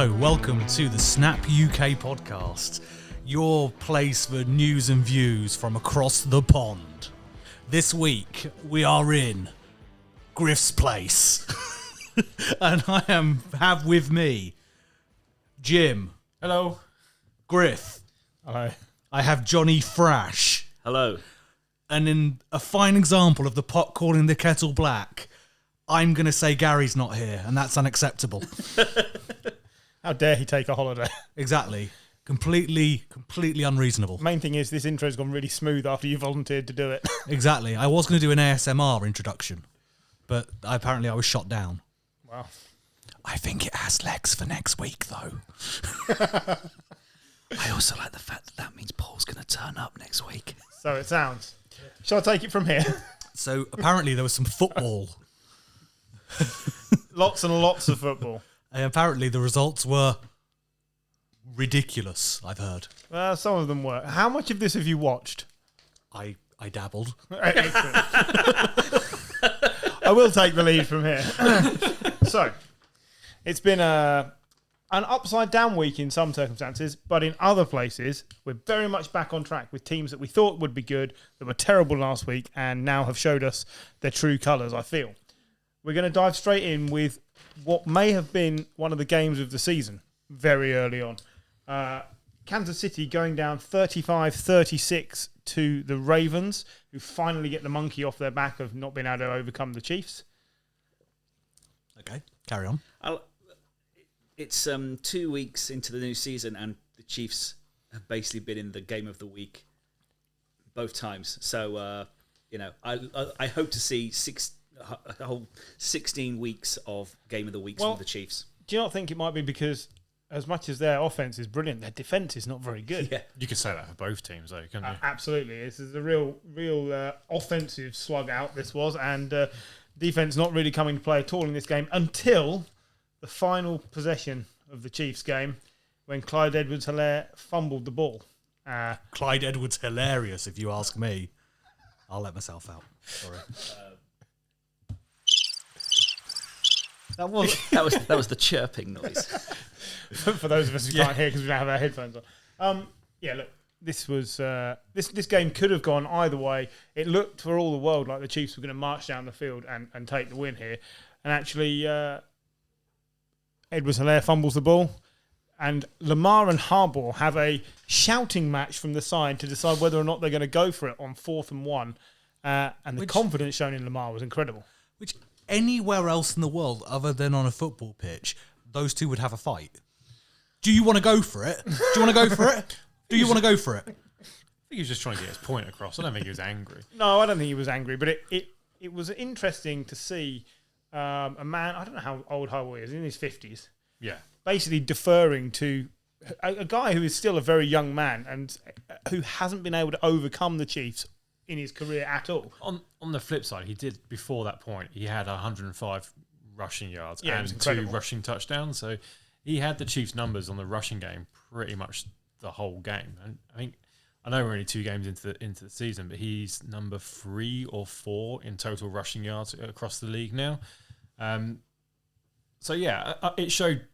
Hello, welcome to the Snap UK podcast, your place for news and views from across the pond. This week, we are in Griff's place. And I have with me Jim. Hello. Griff. Hello. I have Johnny Thrash. Hello. And in a fine example of the pot calling the kettle black, I'm going to say Gary's not here, and that's unacceptable. How dare he take a holiday? Exactly. Completely unreasonable. Main thing is this intro's gone really smooth after you volunteered to do it. Exactly. I was going to do an ASMR introduction, but apparently I was shot down. Wow. I think it has legs for next week, though. I also like the fact that means Paul's going to turn up next week. So it sounds. Shall I take it from here? So apparently there was some football. Lots and lots of football. And apparently the results were ridiculous, I've heard. Some of them were. How much of this have you watched? I dabbled. Excellent. I will take the lead from here. So, it's been an upside down week in some circumstances, but in other places, we're very much back on track with teams that we thought would be good, that were terrible last week, and now have showed us their true colours, I feel. We're going to dive straight in with what may have been one of the games of the season very early on. Kansas City going down 35-36 to the Ravens, who finally get the monkey off their back of not being able to overcome the Chiefs. Okay, carry on. It's 2 weeks into the new season, and the Chiefs have basically been in the game of the week both times. So, I hope to see a whole 16 weeks of game of the weeks from the Chiefs. Do you not think it might be because as much as their offense is brilliant, their defense is not very good? Yeah. You could say that for both teams, though, couldn't you? Absolutely. This is a real offensive slug out, this was, and defense not really coming to play at all in this game until the final possession of the Chiefs game when Clyde Edwards-Helaire fumbled the ball. Clyde Edwards hilarious, if you ask me. I'll let myself out. Sorry. That was the chirping noise. For those of us who can't hear because we don't have our headphones on. Look, this was this game could have gone either way. It looked for all the world like the Chiefs were going to march down the field and take the win here. And actually, Edwards-Helaire fumbles the ball, and Lamar and Harbaugh have a shouting match from the side to decide whether or not they're going to go for it on 4th and 1. And the confidence shown in Lamar was incredible. Which anywhere else in the world other than on a football pitch, those two would have a fight. Do you want to go for it? Do you want to go for it? Do you want to go for it? I think he was just trying to get his point across. I don't think he was angry. No, I don't think he was angry, but it was interesting to see a man, I don't know how old Harbaugh is, in his 50s. Yeah. Basically deferring to a guy who is still a very young man and who hasn't been able to overcome the Chiefs in his career at all. On the flip side, he did, before that point, he had 105 rushing yards and 2 rushing touchdowns. So he had the Chiefs' numbers on the rushing game pretty much the whole game. And I know we're only 2 games into the season, but he's number 3 or 4 in total rushing yards across the league now. It showed,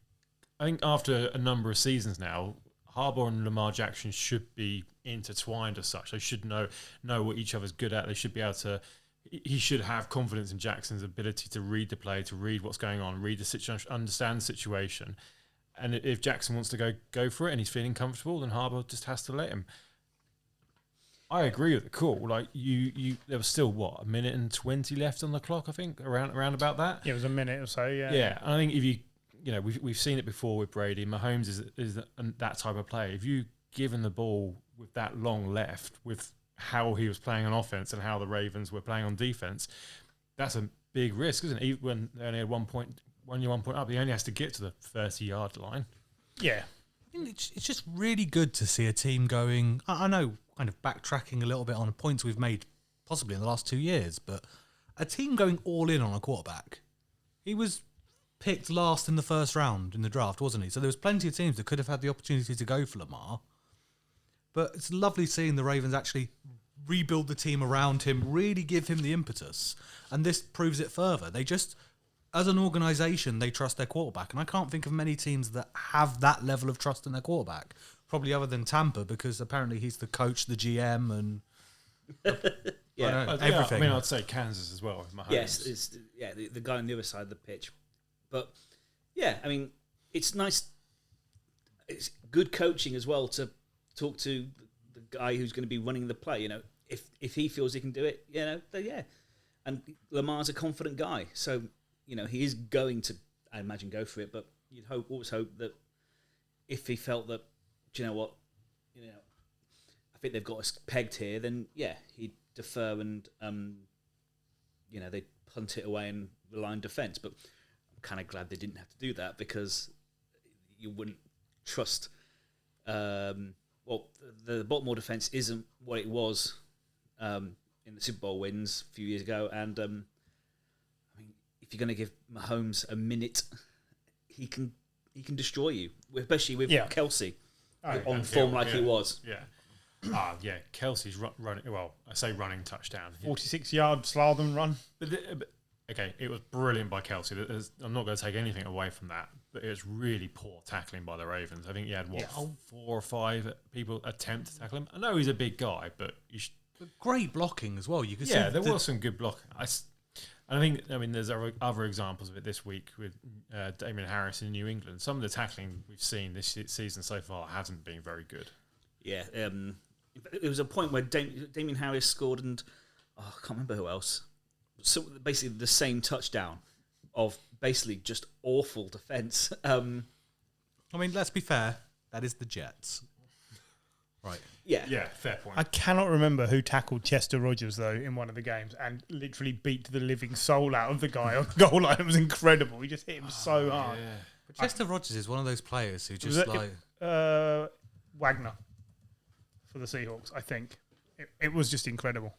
I think after a number of seasons now, Harbaugh and Lamar Jackson should be intertwined as such. They should know what each other's good at. They should be able to. He should have confidence in Jackson's ability to read the play, to read what's going on, read the situation, understand the situation. And if Jackson wants to go for it and he's feeling comfortable, then Harbaugh just has to let him. I agree with the call. Like there was still a minute and 20 left on the clock. I think around about that. Yeah, it was a minute or so. Yeah. Yeah, and I think if we've seen it before with Brady. Mahomes is that type of player. If you give him the ball with that long left, with how he was playing on offense and how the Ravens were playing on defense, that's a big risk, isn't it? Even when they only had 1 point up, he only has to get to the 30-yard line. Yeah. It's just really good to see a team going, I know, kind of backtracking a little bit on points we've made possibly in the last 2 years, but a team going all in on a quarterback. He was picked last in the first round in the draft, wasn't he? So there was plenty of teams that could have had the opportunity to go for Lamar. But it's lovely seeing the Ravens actually rebuild the team around him, really give him the impetus. And this proves it further. They just as an organisation, they trust their quarterback. And I can't think of many teams that have that level of trust in their quarterback. Probably other than Tampa, because apparently he's the coach, the GM, and everything. I mean, I'd say Kansas as well. With Mahomes. Yes, it's the guy on the other side of the pitch. But yeah, I mean, it's nice. It's good coaching as well to talk to the guy who's going to be running the play. You know, if he feels he can do it, you know, then yeah. And Lamar's a confident guy, so you know he is going to, I imagine, go for it. But you'd always hope that if he felt that, do you know what, you know, I think they've got us pegged here, then yeah, he'd defer and you know, they'd punt it away and rely on defence. But I'm kind of glad they didn't have to do that, because you wouldn't trust. Well, the Baltimore defence isn't what it was in the Super Bowl wins a few years ago, and I mean, if you're going to give Mahomes a minute, he can destroy you, especially with Kelsey on form like he was. Yeah. Yeah, Kelsey's running. Well, I say running touchdown. 46-yard slalom run. Okay, it was brilliant by Kelsey. I'm not going to take anything away from that, but it was really poor tackling by the Ravens. I think he had 4 or 5 people attempt to tackle him. I know he's a big guy, but great blocking as well. You could see there was some good blocking. I mean, there's other examples of it this week with Damien Harris in New England. Some of the tackling we've seen this season so far hasn't been very good. Yeah, it was a point where Damien Harris scored, and I can't remember who else. So basically, the same touchdown of basically just awful defense. I mean, let's be fair. That is the Jets, right? Yeah, fair point. I cannot remember who tackled Chester Rogers, though, in one of the games and literally beat the living soul out of the guy on the goal line. It was incredible. He just hit him so hard. Yeah. But Chester Rogers is one of those players who just Wagner for the Seahawks, I think. It was just incredible.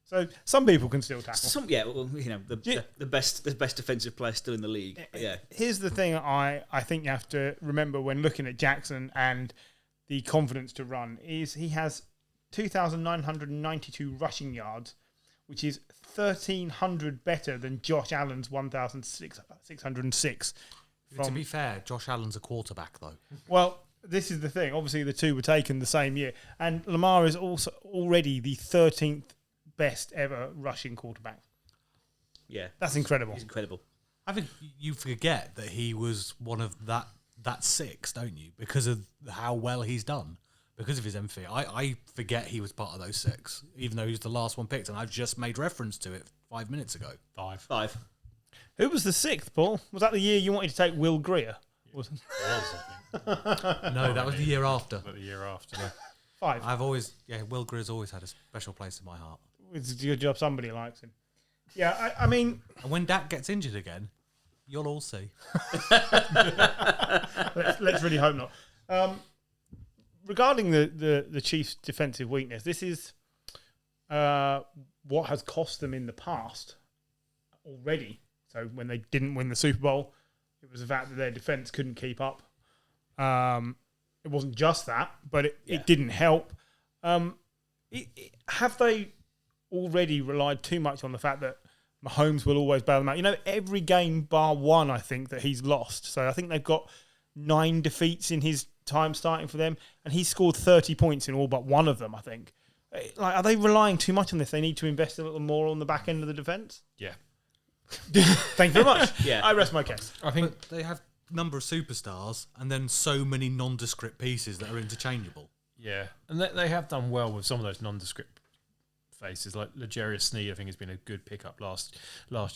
So some people can still tackle. Well, you know, the best defensive player still in the league. Yeah. Here's the thing I think you have to remember when looking at Jackson and the confidence to run is he has 2,992 rushing yards, which is 1,300 better than Josh Allen's 1,606. To be fair, Josh Allen's a quarterback, though. Well, this is the thing. Obviously, the two were taken the same year. And Lamar is also already the 13th best ever rushing quarterback. Yeah. That's incredible. He's incredible. I think you forget that he was one of that 6, don't you? Because of how well he's done. Because of his MVP. I forget he was part of those 6, even though he was the last one picked, and I've just made reference to it 5 minutes ago. 5. Who was the 6th, Paul? Was that the year you wanted to take Will Greer? I think. No, that was the year after. But the year after. 5. Will Greer's always had a special place in my heart. It's a good job somebody likes him. Yeah, I mean... And when Dak gets injured again, you'll all see. let's really hope not. Regarding the Chiefs' defensive weakness, this is what has cost them in the past already. So when they didn't win the Super Bowl, it was the fact that their defense couldn't keep up. It wasn't just that, but it didn't help. Have they already relied too much on the fact that Mahomes will always bail them out? You know, every game bar one, I think, that he's lost. So I think they've got 9 defeats in his time starting for them, and he scored 30 points in all but one of them, I think. Like, are they relying too much on this? They need to invest a little more on the back end of the defence? Yeah. Thank you very much. Yeah. I rest my case. I think they have a number of superstars and then so many nondescript pieces that are interchangeable. Yeah, and they have done well with some of those nondescript faces, like L'Jarius Sneed. I think has been a good pickup last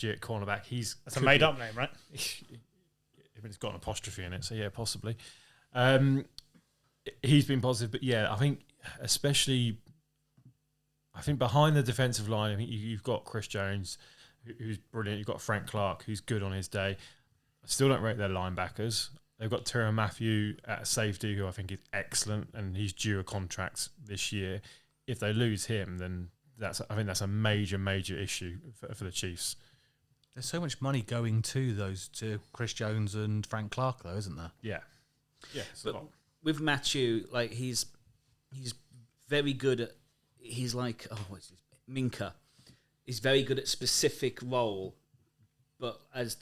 year at cornerback. That's a made up name, right? It's got an apostrophe in it, so yeah, possibly. He's been positive, but yeah, I think especially, behind the defensive line, I think you've got Chris Jones, who's brilliant. You've got Frank Clark, who's good on his day. I still don't rate their linebackers. They've got Tyrann Mathieu at safety, who I think is excellent, and he's due a contract this year. If they lose him, then I think that's a major issue for the Chiefs. There's so much money going to Chris Jones and Frank Clark, though, isn't there? Yeah. But with Mathieu, like he's very good at. He's like what's his Minka. He's very good at specific role, but as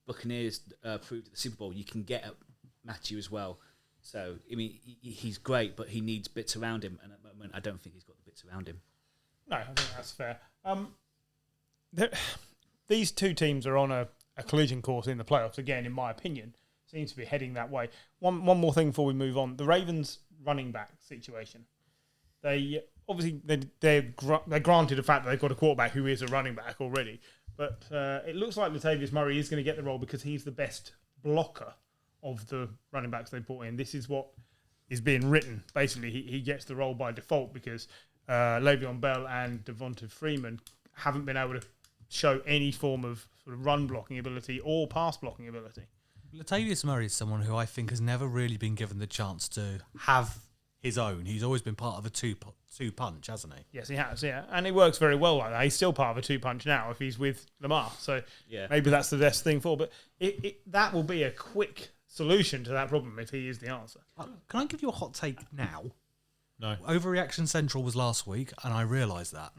Buccaneers proved at the Super Bowl, you can get at Matthew as well. So, I mean, he's great, but he needs bits around him. And at the moment, I don't think he's got the bits around him. No, I think that's fair. These two teams are on a collision course in the playoffs, again, in my opinion. Seems to be heading that way. One more thing before we move on. The Ravens running back situation. They're granted the fact that they've got a quarterback who is a running back already. But it looks like Latavius Murray is going to get the role because he's the best blocker of the running backs they brought in. This is what is being written. Basically, he gets the role by default because Le'Veon Bell and Devonta Freeman haven't been able to show any form of sort of run blocking ability or pass blocking ability. Latavius Murray is someone who I think has never really been given the chance to have his own. He's always been part of a two punch, hasn't he? Yes, he has, yeah. And it works very well like that. He's still part of a two-punch now if he's with Lamar. So maybe that's the best thing for. But that will be a quick solution to that problem if he is the answer. Can I give you a hot take now? No. Overreaction Central was last week, and I realised that.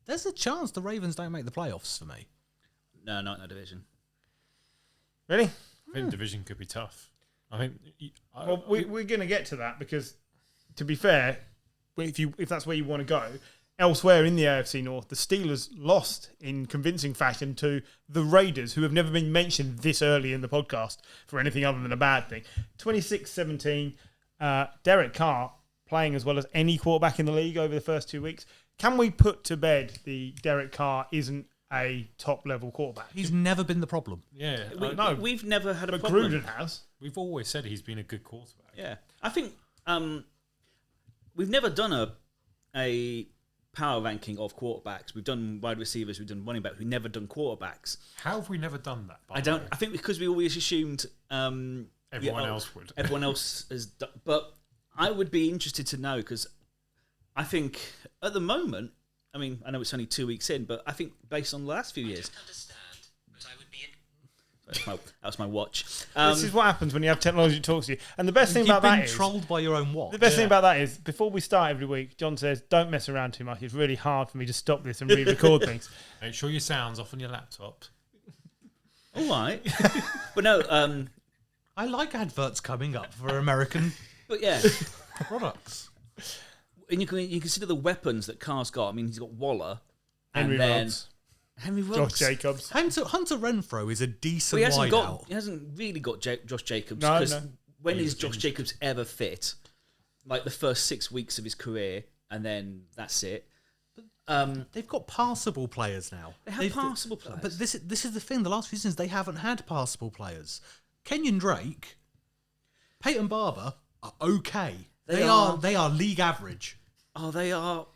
There's a chance the Ravens don't make the playoffs for me. No, not in that division. Really? I think the division could be tough. I think. Well, we're going to get to that because, to be fair, if that's where you want to go, elsewhere in the AFC North, the Steelers lost in convincing fashion to the Raiders, who have never been mentioned this early in the podcast for anything other than a bad thing. 26-17, Derek Carr playing as well as any quarterback in the league over the first 2 weeks. Can we put to bed the Derek Carr isn't a top-level quarterback? He's never been the problem. Yeah. We've never had a But problem. Gruden has. We've always said he's been a good quarterback. Yeah. I think we've never done a power ranking of quarterbacks. We've done wide receivers, we've done running back, we've never done quarterbacks. How have we never done that? I think because we always assumed Everyone else would. Everyone else has done. But I would be interested to know because I think at the moment, I mean, I know it's only 2 weeks in, but I think based on the last few years. That was my watch. This is what happens when you have technology that talks to you. And the best thing about that is... You've been trolled by your own watch. The best thing about that is, before we start every week, John says, don't mess around too much. It's really hard for me to stop this and re-record things. Make sure your sound's off on your laptop. All right. But no... I like adverts coming up for American but yeah, products. And you consider the weapons that Carr's got. I mean, he's got Waller. Henry Ruggs. Henry Ruggs. Josh Jacobs. Hunter Renfro is a decent well, wideout. he hasn't really got Josh Jacobs. No. When is Josh Jacobs ever fit? Like the first 6 weeks of his career, and then that's it. They've got passable players now. They have passable players. But this is the thing. The last few seasons, they haven't had passable players. Kenyon Drake, Peyton Barber are okay. They are league average. Oh, they are.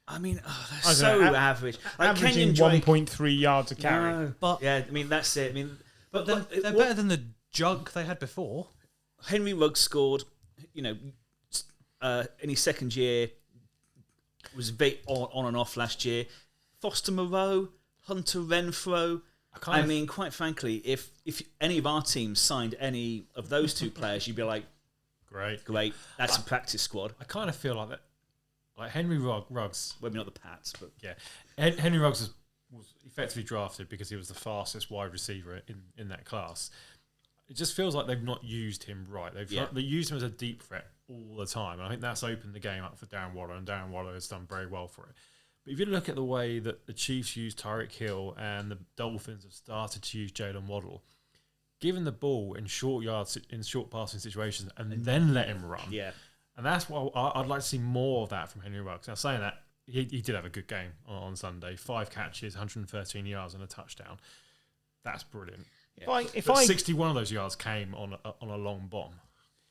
I mean, they're I so don't know, average. Like Averaging Kenyon Drake, 1.3 yards a carry. No, But yeah, I mean that's it. I mean, but they're better than the junk they had before. Henry Ruggs scored. In his second year, was a bit on and off last year. Foster Moreau, Hunter Renfro. I mean, quite frankly, if any of our teams signed any of those two players, you'd be like, great, that's a practice squad. I kind of feel like that. Like Henry Ruggs. Maybe not the Pats, but Yeah. Henry Ruggs was effectively drafted because he was the fastest wide receiver in that class. It just feels like they've not used him right. They used him as a deep threat all the time. And I think that's opened the game up for Darren Waller, and Darren Waller has done very well for it. But if you look at the way that the Chiefs use Tyreek Hill and the Dolphins have started to use Jalen Waddle, give him the ball in short yards, in short passing situations, and then let him run. yeah. And that's why I'd like to see more of that from Henry Ruggs. Now, saying that, he did have a good game on Sunday. 5 catches, 113 yards and a touchdown. That's brilliant. Yeah. If But I 61 of those yards came on a long bomb.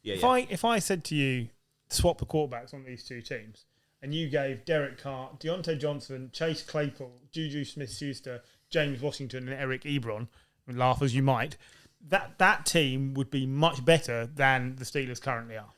Yeah, If I said to you, swap the quarterbacks on these two teams, and you gave Derek Carr, Deontay Johnson, Chase Claypool, Juju Smith-Schuster, James Washington, and Eric Ebron, laugh as you might, that team would be much better than the Steelers currently are.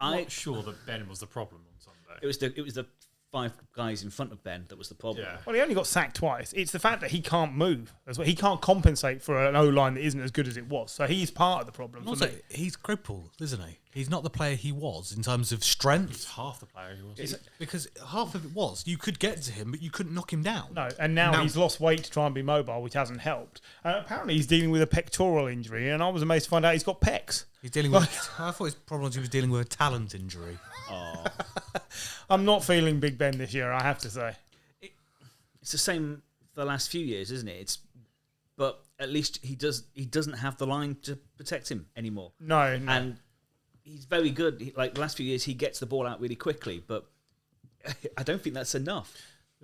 I'm not sure that Ben was the problem on Sunday. It was the 5 guys in front of Ben that was the problem. Yeah. Well, he only got sacked twice. It's the fact that he can't move as well. He can't compensate for an O-line that isn't as good as it was. So he's part of the problem. For Also, me. he's crippled, isn't he? He's not the player he was in terms of strength. He's half the player he was. Because half of it was you could get to him, but you couldn't knock him down. No, and now he's lost weight to try and be mobile, which hasn't helped. Apparently, he's dealing with a pectoral injury, and I was amazed to find out he's got pecs. He's dealing with. I thought his problem was he was dealing with a talent injury. Oh, I'm not feeling Big Ben this year, I have to say. it's the same for the last few years, isn't it? But at least he doesn't have the line to protect him anymore. No. And he's very good. Like the last few years, he gets the ball out really quickly, but I don't think that's enough.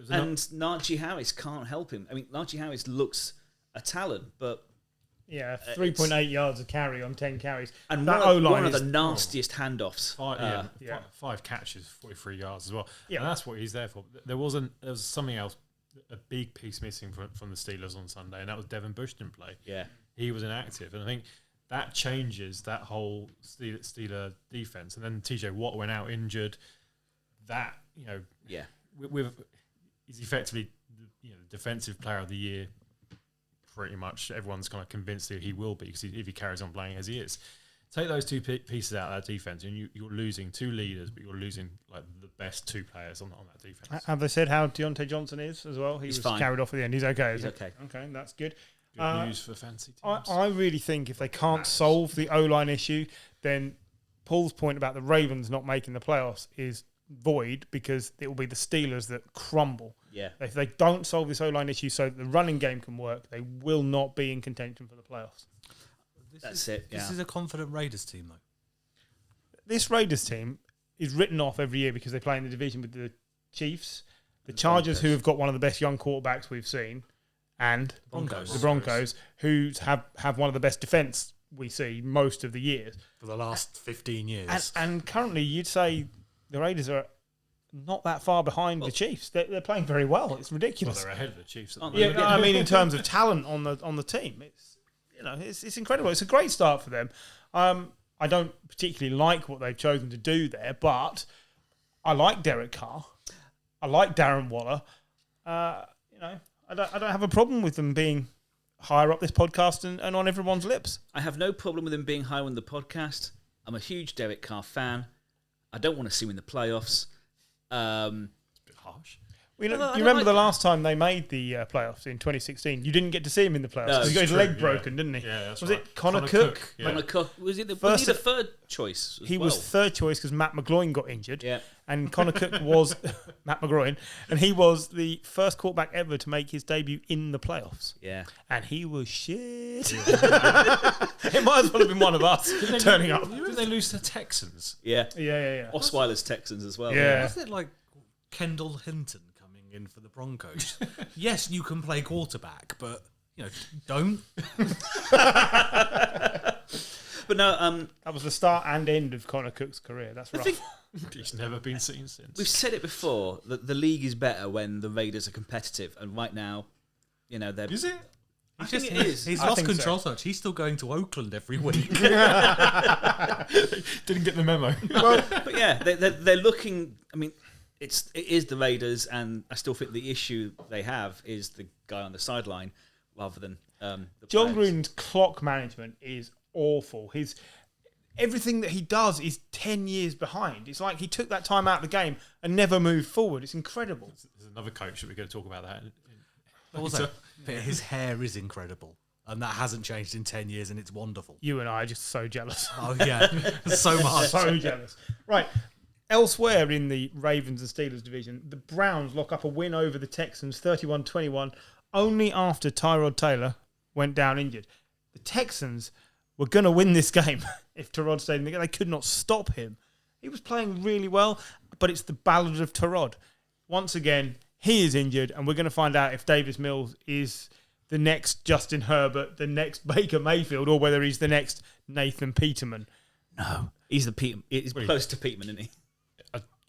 And Najee Harris can't help him. I mean, Najee Harris looks a talent, but 3.8 yards of carry on 10 carries. And that one of the nastiest handoffs. 5 catches, 43 yards as well. Yeah. And that's what he's there for. There was something else, a big piece missing from the Steelers on Sunday, and that was Devin Bush didn't play. Yeah. He was inactive, and I think that changes that whole Steeler defense. And then TJ Watt went out injured. That, he's effectively defensive player of the year. Pretty much everyone's kind of convinced that he will be, because if he carries on playing as he is. Take those two pieces out of that defense, and you're losing 2 leaders, but you're losing like the best 2 players on that defense. Have they said how Deontay Johnson is as well? He's fine. Carried off at the end. He's okay. He's okay. Okay, that's good. Good news for fantasy teams. I really think if they can't solve the O-line issue, then Paul's point about the Ravens not making the playoffs is void, because it will be the Steelers that crumble. Yeah. If they don't solve this O-line issue so that the running game can work, they will not be in contention for the playoffs. This is a confident Raiders team, though. This Raiders team is written off every year because they play in the division with the Chiefs, the Chargers, who have got one of the best young quarterbacks we've seen, and the Broncos, who have one of the best defence we see most of the years. For the last 15 years. And currently, you'd say the Raiders are not that far behind the Chiefs. They're playing very well. It's ridiculous. Well, they're ahead of the Chiefs. I mean, in terms of talent on the team, it's incredible. It's a great start for them. I don't particularly like what they've chosen to do there, but I like Derek Carr. I like Darren Waller. I don't have a problem with them being higher up this podcast and on everyone's lips. I have no problem with him being higher on the podcast. I'm a huge Derek Carr fan. I don't want to see him in the playoffs. It's a bit harsh. Do you remember the last time they made the playoffs in 2016? You didn't get to see him in the playoffs. No, he got his leg broken, didn't he? Yeah, that's was right. it Connor Cook? Yeah. Connor Cook. Was he the third choice? He was third choice because Matt McGloin got injured. Yeah. And Connor Cook was Matt McGloin, and he was the first quarterback ever to make his debut in the playoffs. Yeah. And he was shit. It might as well have been one of us turning up. Didn't they lose to Texans? Yeah. Yeah. Osweiler's Texans as well. Yeah. Wasn't it like Kendall Hinton coming in for the Broncos? Yes, you can play quarterback, but don't. But no, that was the start and end of Connor Cook's career. That's rough. He's never been seen since. We've said it before that the league is better when the Raiders are competitive, and right now, they're. Is it? I think it is. He's I lost think control so much. He's still going to Oakland every week. Didn't get the memo. But yeah, they're looking. I mean, it is the Raiders, and I still think the issue they have is the guy on the sideline rather than the John players. Gruden's clock management is awful. Everything that he does is 10 years behind. It's like he took that time out of the game and never moved forward. It's incredible. There's another coach that we're going to talk about that. Also, his hair is incredible. And that hasn't changed in 10 years, and it's wonderful. You and I are just so jealous. Oh, yeah. So much. So jealous. Right. Elsewhere in the Ravens and Steelers division, the Browns lock up a win over the Texans 31-21 only after Tyrod Taylor went down injured. The Texans were going to win this game if Tyrod stayed in the game. They could not stop him. He was playing really well, but it's the ballad of Tyrod. Once again, he is injured, and we're going to find out if Davis Mills is the next Justin Herbert, the next Baker Mayfield, or whether he's the next Nathan Peterman. No, he's He's close to Peterman, isn't he?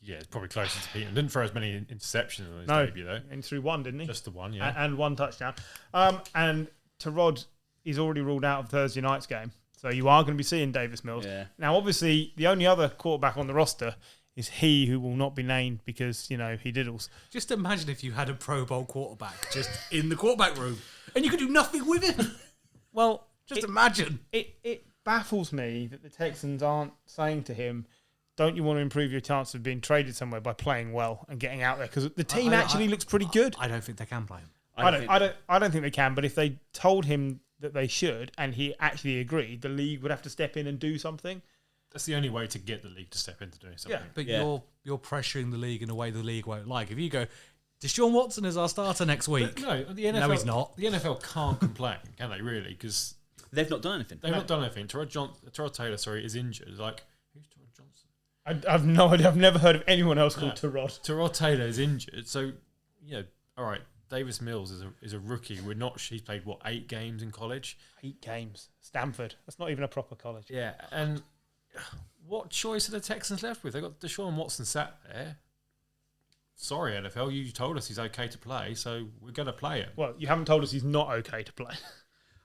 Yeah, probably closer to Peterman. Didn't throw as many interceptions on his debut, though. And threw one, didn't he? Just the one, yeah. And one touchdown. And Tyrod is already ruled out of Thursday night's game. So you are going to be seeing Davis Mills. Yeah. Now, obviously, the only other quarterback on the roster is he who will not be named because, he diddles. Just imagine if you had a Pro Bowl quarterback just in the quarterback room and you could do nothing with him. Well, Just imagine. It baffles me that the Texans aren't saying to him, don't you want to improve your chance of being traded somewhere by playing well and getting out there? Because the team actually looks pretty good. I don't think they can play him. I don't think they can, but if they told him that they should and he actually agreed, the league would have to step in and do something. That's the only way to get the league to step into doing something. Yeah, But you're pressuring the league in a way the league won't like. If you go, Deshaun Watson is our starter next week. But no, the NFL, No, he's not. The NFL can't complain, can they? Really? Because They've not done anything. they've not done anything. Terrell Taylor, is injured. Like, who's Terrell Johnson? I've no idea. I've never heard of anyone else called Tyrod. Terrell Taylor is injured. So, all right. Davis Mills is a rookie. He's played 8 games in college. 8 games. Stanford. That's not even a proper college. Yeah, and what choice are the Texans left with? They've got Deshaun Watson sat there. Sorry, NFL, you told us he's okay to play, so we're going to play him. Well, you haven't told us he's not okay to play.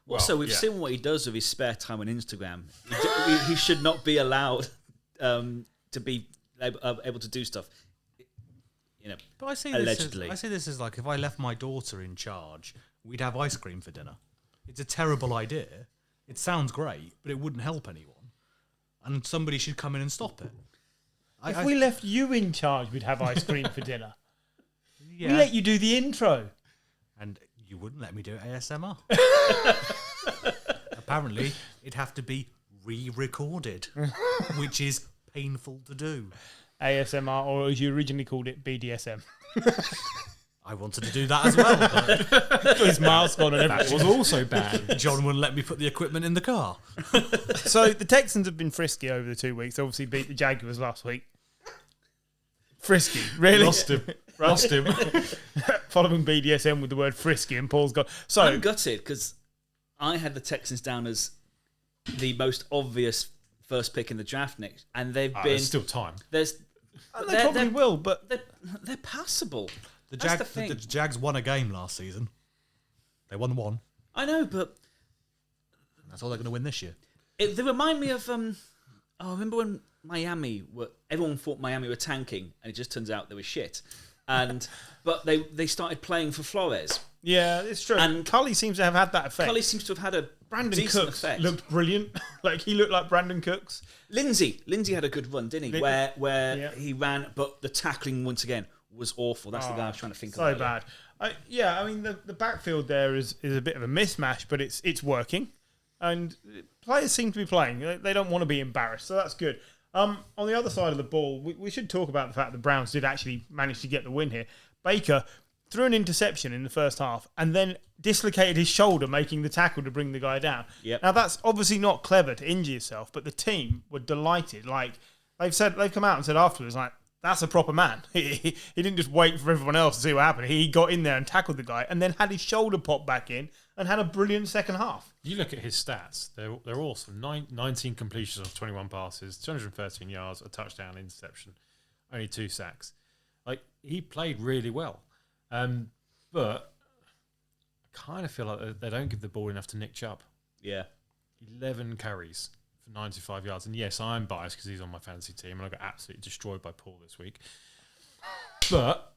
Also, we've seen what he does with his spare time on Instagram. He should not be allowed to be able to do stuff. But I see allegedly. this as like if I left my daughter in charge, we'd have ice cream for dinner. It's a terrible idea. It sounds great, but it wouldn't help anyone. And somebody should come in and stop it. If we left you in charge, we'd have ice cream for dinner. Yeah. We let you do the intro. And you wouldn't let me do ASMR. Apparently, it'd have to be re-recorded, which is painful to do. ASMR, or as you originally called it, BDSM. I wanted to do that as well, but His mask on and everything. That was also bad. John wouldn't let me put the equipment in the car. So the Texans have been frisky over the 2 weeks. They obviously beat the Jaguars last week. Frisky, really? Lost him. Following BDSM with the word frisky, and Paul's gone. So I'm gutted because I had the Texans down as the most obvious first pick in the draft next, and they've been. There's still time. they probably will, but they're passable. The Jags won a game last season. They won one. I know, but That's all they're going to win this year. they remind me of. I remember when everyone thought Miami were tanking, and it just turns out they were shit. But they started playing for Flores. yeah, it's true. And Cully seems to have had that effect. Cully seems to have had a Brandon decent Cooks effect. looked brilliant. Like he looked like Brandon Cooks. Lindsay had a good run, didn't he? Where Yeah. he ran, but the tackling once again was awful. That's the guy I was trying to think of. So bad. I mean the backfield there is a bit of a mismatch, but it's working, and players seem to be playing. They don't want to be embarrassed, so that's good. On the other side of the ball, we should talk about the fact the Browns did actually manage to get the win here. Baker threw an interception in the first half and then dislocated his shoulder, making the tackle to bring the guy down. Yep. Now, that's obviously not clever to injure yourself, but the team were delighted. Like, they've come out and said afterwards, like, that's a proper man. He didn't just wait for everyone else to see what happened. He got in there and tackled the guy and then had his shoulder pop back in and had a brilliant second half. You look at his stats; they're awesome. 19 completions of 21 passes, 213 yards, a touchdown, interception, only 2 sacks. Like he played really well, but I kind of feel like they don't give the ball enough to Nick Chubb. Yeah. 11 carries for 95 yards, and yes, I'm biased because he's on my fantasy team, and I got absolutely destroyed by Paul this week. But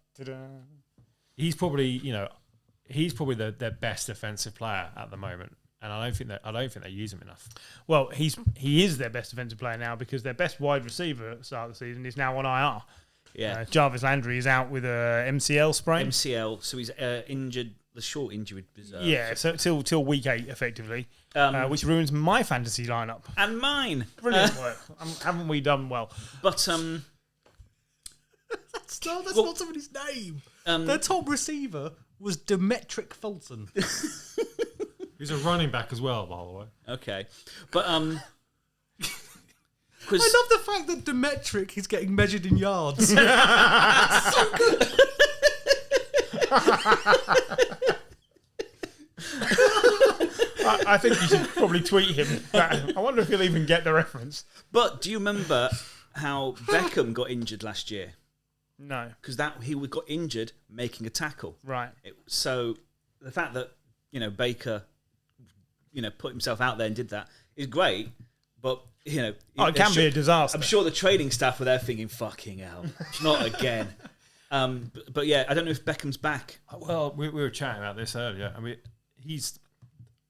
he's probably their best offensive player at the moment, and I don't think they use him enough. Well, he is their best defensive player now because their best wide receiver at the start of the season is now on IR. Yeah. Jarvis Landry is out with a MCL sprain. MCL, so he's injured, the short injury reserve. Yeah, so till week 8, effectively, which ruins my fantasy lineup. And mine. Brilliant work. Haven't we done well? But That's not somebody's name. Their top receiver was Demetric Fulton. He's a running back as well, by the way. okay. But I love the fact that Demetric is getting measured in yards. I think you should probably tweet him. I wonder if he'll even get the reference. But do you remember how Beckham got injured last year? No. Because he got injured making a tackle. Right. So the fact that Baker, put himself out there and did that is great. But it can be a disaster. I'm sure the trading staff were there thinking, "Fucking hell, not again." But yeah, I don't know if Beckham's back. Well, we were chatting about this earlier. I mean,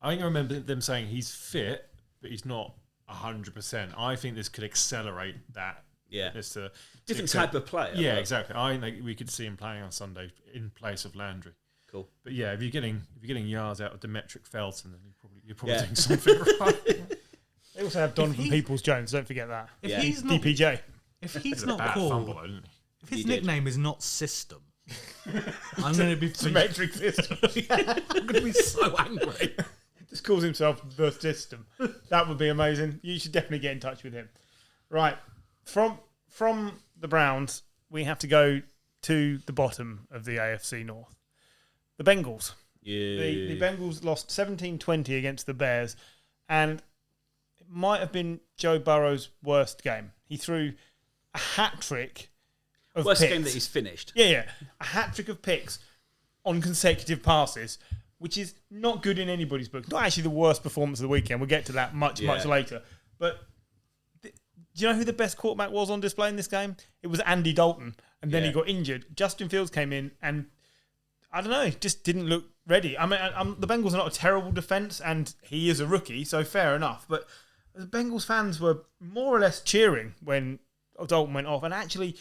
I think I remember them saying he's fit, but he's not 100%. I think this could accelerate that. Yeah. To Different type of player. Yeah, exactly. I think we could see him playing on Sunday in place of Landry. Cool. But yeah, if you're getting yards out of Demetric Felton, then you're probably doing something right. They also have Donovan Peoples-Jones. Don't forget that. If he's not DPJ. If he's It's a not bad called, fumble, isn't he? if his He did. nickname is not System, I'm going to be Symmetric system. I'm going to be so angry. Just calls himself the system. That would be amazing. You should definitely get in touch with him. Right. From the Browns, we have to go to the bottom of the AFC North. The Bengals. Yeah. The Bengals lost 17-20 against the Bears, and it might have been Joe Burrow's worst game. He threw a hat-trick of Worst picks. game that he's finished. Yeah. A hat-trick of picks on consecutive passes, which is not good in anybody's book. Not actually the worst performance of the weekend. We'll get to that much later. But do you know who the best quarterback was on display in this game? It was Andy Dalton, and then he got injured. Justin Fields came in, and I don't know, just didn't look ready. I mean, the Bengals are not a terrible defence, and he is a rookie, so fair enough. But the Bengals fans were more or less cheering when Dalton went off. And actually,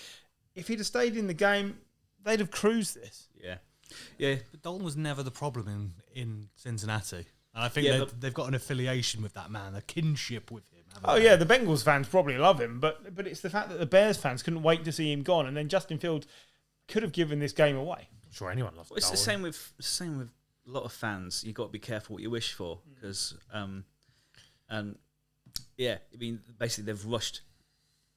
if he'd have stayed in the game, they'd have cruised this. Yeah. Yeah. But Dalton was never the problem in Cincinnati. And I think they've got an affiliation with that man, a kinship with him. Oh, yeah, the Bengals fans probably love him, but it's the fact that the Bears fans couldn't wait to see him gone, and then Justin Fields could have given this game away. I'm sure anyone loves Well, it's Darwin. the same with a lot of fans. You've got to be careful what you wish for because, I mean, basically they've rushed.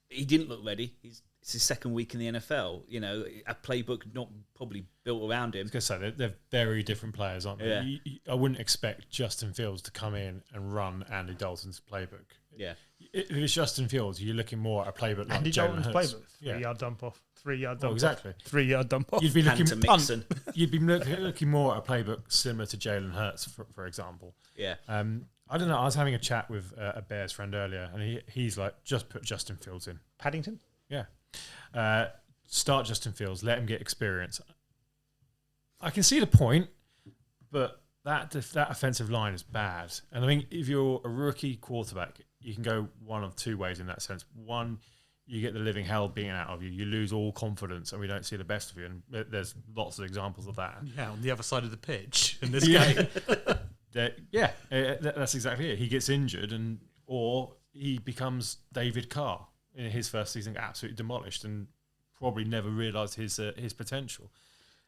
He didn't look ready. It's his second week in the NFL. You know, a playbook not probably built around him. I was going to say, they're very different players, aren't they? Yeah. I wouldn't expect Justin Fields to come in and run Andy Dalton's playbook. Yeah. If it's Justin Fields, you're looking more at a playbook like Andy Jalen Dalton's Hurts. playbook. 3-yard dump off. 3-yard dump Well, exactly. off. 3-yard dump off. You'd be looking Panther Mixon. You'd be looking more at a playbook similar to Jalen Hurts, for example. Yeah. I don't know. I was having a chat with a Bears friend earlier, and he's like, just put Justin Fields in. Paddington? Yeah. Start Justin Fields. Let him get experience. I can see the point, but that offensive line is bad. And I think if you're a rookie quarterback, you can go one of two ways in that sense. One, you get the living hell beaten out of you. You lose all confidence, and we don't see the best of you. And there's lots of examples of that. Yeah, on the other side of the pitch in this game. That's exactly it. He gets injured, or he becomes David Carr in his first season, absolutely demolished, and probably never realised his potential.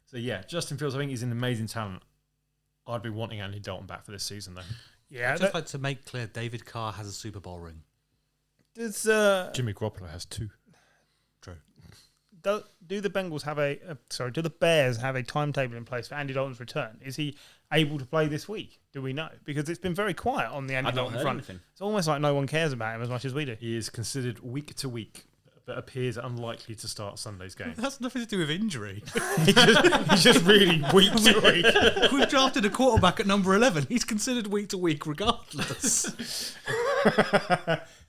So yeah, Justin Fields, I think he's an amazing talent. I'd be wanting Andy Dalton back for this season, though. Yeah. I'd just like to make clear, David Carr has a Super Bowl ring. Does Jimmy Garoppolo has 2. True. do the Bengals have do the Bears have a timetable in place for Andy Dalton's return? Is he able to play this week? Do we know? Because it's been very quiet on the Andy I've not Dalton heard front. anything. It's almost like no one cares about him as much as we do. He is considered week to week, but appears unlikely to start Sunday's game. That's nothing to do with injury. He's just really weak to week. We've drafted a quarterback at number 11. He's considered week to week regardless.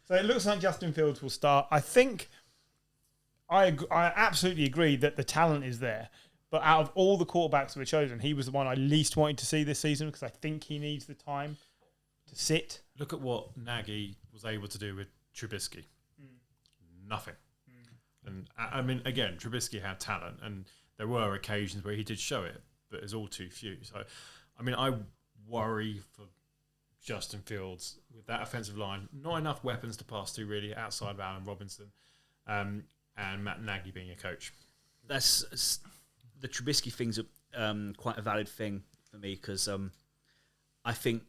So it looks like Justin Fields will start. I think I absolutely agree that the talent is there. But out of all the quarterbacks that were chosen, he was the one I least wanted to see this season because I think he needs the time to sit. Look at what Nagy was able to do with Trubisky. Nothing. And I mean, again, Trubisky had talent, and there were occasions where he did show it, but it's all too few. So, I mean, I worry for Justin Fields with that offensive line. Not enough weapons to pass to, really, outside of Allen Robinson and Matt Nagy being a coach. That's the Trubisky thing's quite a valid thing for me because I think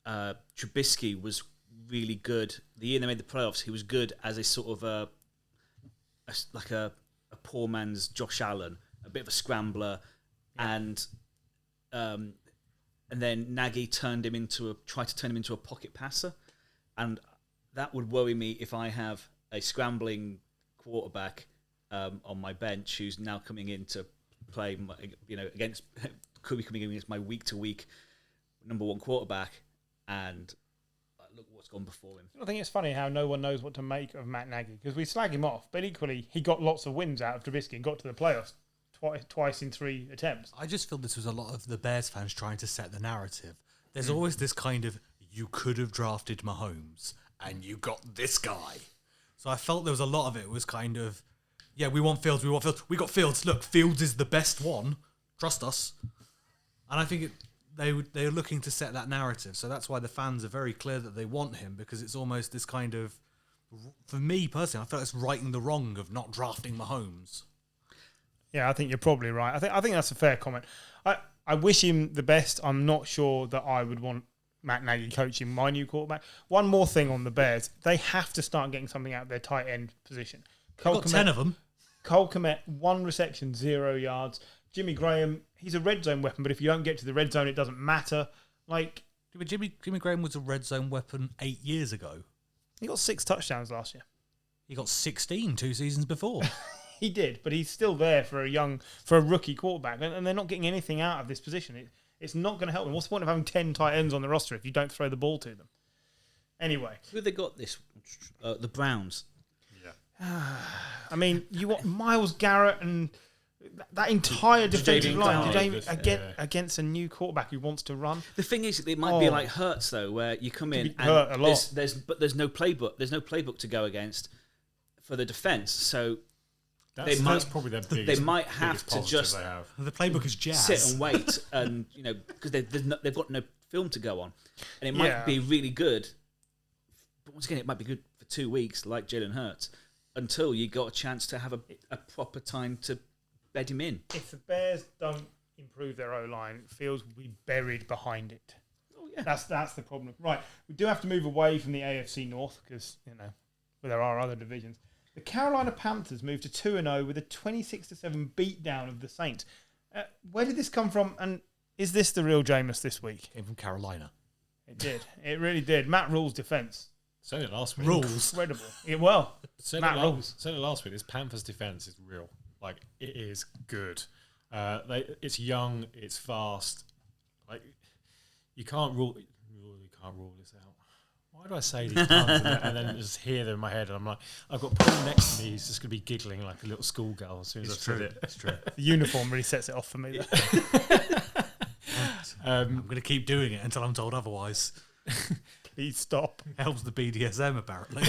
Trubisky was really good. The year they made the playoffs, he was good as a sort of a poor man's Josh Allen, a bit of a scrambler, and then Nagy tried to turn him into a pocket passer, and that would worry me if I have a scrambling quarterback on my bench who's now coming in to play, could be coming in against my week to week number one quarterback, and look what's gone before him. I think it's funny how no one knows what to make of Matt Nagy because we slag him off, but equally he got lots of wins out of Trubisky and got to the playoffs twice in 3 attempts. I just feel this was a lot of the Bears fans trying to set the narrative. There's always this kind of, you could have drafted Mahomes, and you got this guy. So I felt there was a lot of it was kind of, yeah, we want Fields. We got Fields. Look, Fields is the best one. Trust us. And I think they're looking to set that narrative. So that's why the fans are very clear that they want him, because it's almost this kind of, for me personally, I feel like it's righting the wrong of not drafting Mahomes. Yeah, I think you're probably right. I think that's a fair comment. I wish him the best. I'm not sure that I would want Matt Nagy coaching my new quarterback. One more thing on the Bears. They have to start getting something out of their tight end position. They've got 10 of them. Cole Kmet, 1 reception, 0 yards. Jimmy Graham, he's a red zone weapon, but if you don't get to the red zone, it doesn't matter. Like, But Jimmy Graham was a red zone weapon 8 years ago. he got 6 touchdowns last year. He got 16 2 seasons before. He did, but he's still there for a rookie quarterback, and they're not getting anything out of this position. It's not going to help them. What's the point of having 10 tight ends on the roster if you don't throw the ball to them? Anyway. Who have they got this? The Browns. I mean, you want Myles Garrett and that entire defensive line against a new quarterback who wants to run. The thing is, it might be like Hurts though, where you come in and hurt a lot. there's no playbook. There's no playbook to go against for the defense. So that's probably their biggest. They might have to just The playbook is jazz. sit and wait, and because they've got no film to go on, and it might be really good. But once again, it might be good for 2 weeks, like Jalen Hurts, until you got a chance to have a proper time to bed him in. If the Bears don't improve their O-line, Fields will be buried behind it. Oh yeah, that's the problem. Right, we do have to move away from the AFC North because there are other divisions. The Carolina Panthers moved to 2-0 with a 26-7 beatdown of the Saints. Where did this come from? And is this the real Jameis this week? Came from Carolina. It did. It really did. Matt Rule's defense. Said it last week. Incredible. Said it last week. This Panthers defense is real. Like, it is good. It's young. It's fast. Like, you can't rule this out. Why do I say these puns and then just hear them in my head? And I'm like, I've got Paul next to me. He's just going to be giggling like a little schoolgirl as soon as I said it. It's true. The uniform really sets it off for me. I'm going to keep doing it until I'm told otherwise. Please stop. Helps the BDSM, apparently.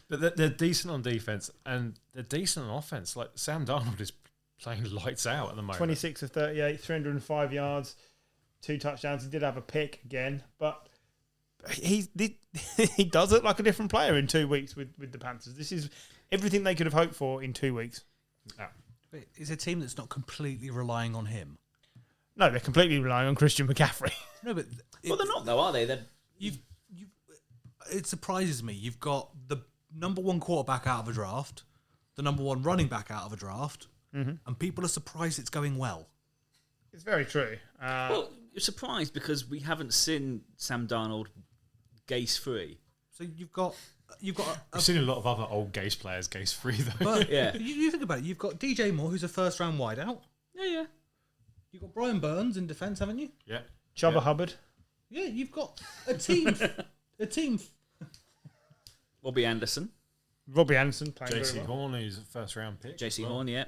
But they're decent on defense and they're decent on offense. Like, Sam Darnold is playing lights out at the moment. 26 of 38, 305 yards, 2 touchdowns. He did have a pick again, but he does look like a different player in 2 weeks with the Panthers. This is everything they could have hoped for in 2 weeks. Yeah. It's a team that's not completely relying on him. No, they're completely relying on Christian McCaffrey. No, but well, they're not though, are they? It surprises me. You've got the number 1 quarterback out of a draft, the number 1 running back out of a draft, and people are surprised it's going well. It's very true. Well, you're surprised because we haven't seen Sam Darnold Gase-free. So you've got I've seen a lot of other old Gase players Gase-free though. But Yeah. you think about it. You've got DJ Moore, who's a first-round wideout. Yeah. You've got Brian Burns in defence, haven't you? Yeah. Chubba Hubbard. Yeah, you've got a team. Robbie Anderson. Robbie Anderson playing JC very well. Horn, who's a first round pick. JC Horn, yeah.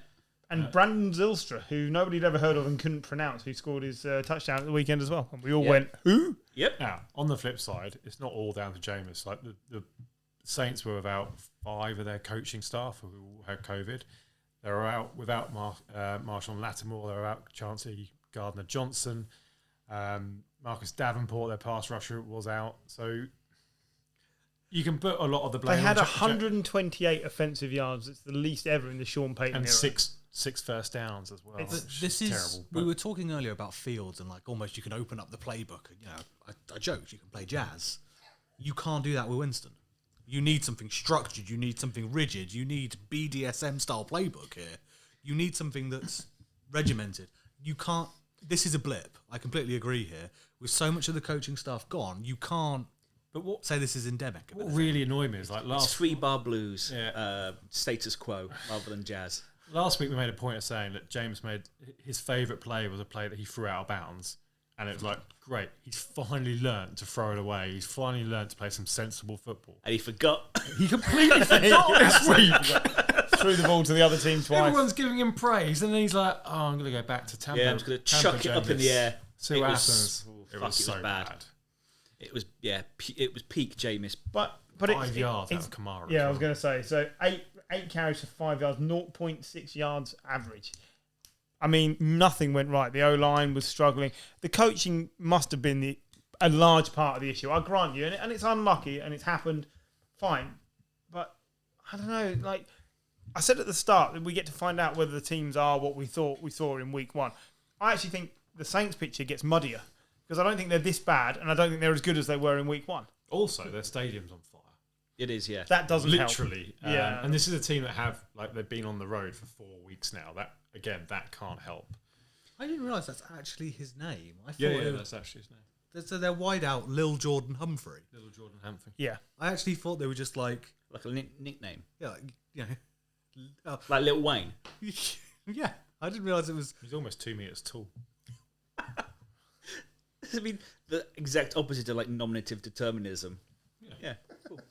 And Brandon Zylstra, who nobody'd ever heard of and couldn't pronounce, who scored his touchdown at the weekend as well. And we all went, who? Yep. Now, on the flip side, it's not all down to Jameis. Like, the Saints were without 5 of their coaching staff who all had COVID. They were out without Marshawn Lattimore. They were out Chauncey Gardner-Johnson. Marcus Davenport, their pass rusher, was out. So you can put a lot of the blame They had on 128 offensive yards. It's the least ever in the Sean Payton and era. six first downs as well. This is terrible. We were talking earlier about Fields and like almost you can open up the playbook. I joked you can play jazz. You can't do that with Winston. You need something structured. You need something rigid. You need BDSM style playbook here. You need something that's regimented. You can't. This is a blip. I completely agree here. With so much of the coaching staff gone, you can't. But say this is endemic. What really annoyed me is like It's 3-bar blues, status quo rather than jazz. Last week we made a point of saying that James made his favourite play was a play that he threw out of bounds. And it was like, great, he's finally learnt to throw it away. He's finally learnt to play some sensible football. And he forgot. He completely forgot this week. Threw the ball to the other team twice. Everyone's giving him praise, and then he's like, "Oh, I'm going to go back to Tampa." Yeah, I'm just going to chuck it up in the air. See what happens. It was so bad. It was it was peak Jameis. But 5 yards out of Kamara. Yeah, I was going to say. So eight carries for 5 yards, 0.6 yards average. I mean, nothing went right. The O-line was struggling. The coaching must have been a large part of the issue. I grant you, and it's unlucky, and it's happened. Fine, but I don't know. Like I said at the start, that we get to find out whether the teams are what we thought we saw in week 1. I actually think the Saints picture gets muddier because I don't think they're this bad, and I don't think they're as good as they were in week 1. Also, their stadium's on fire. It is, yeah. That doesn't literally. help. Yeah, and this is a team that they've been on the road for 4 weeks now. That again, that can't help. I didn't realise that's actually his name. I thought That's actually his name. So they're wide out Lil Jordan Humphrey. Little Jordan Humphrey. Yeah. I actually thought they were just like Like a nickname. yeah, like, you know, Like Lil Wayne. yeah. I didn't realise it was. He's almost 2 meters tall. I mean, the exact opposite of like nominative determinism. Yeah. Cool.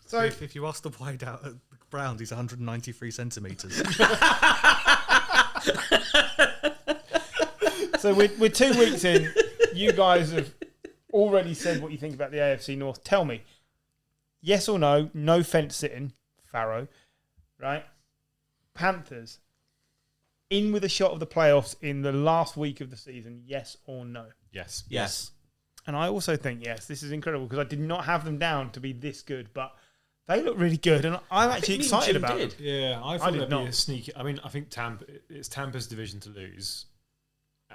So If you ask the wide out at the Browns, he's 193 centimetres. So we're 2 weeks in. You guys have already said what you think about the AFC North. Tell me, yes or no? No fence sitting, Farrow, right? Panthers in with a shot of the playoffs in the last week of the season. Yes or no? Yes. Yes. And I also think yes. This is incredible because I did not have them down to be this good, but they look really good, and I'm actually excited about them. Yeah, I thought did that'd not. be a sneaky. I mean, I think it's Tampa's division to lose.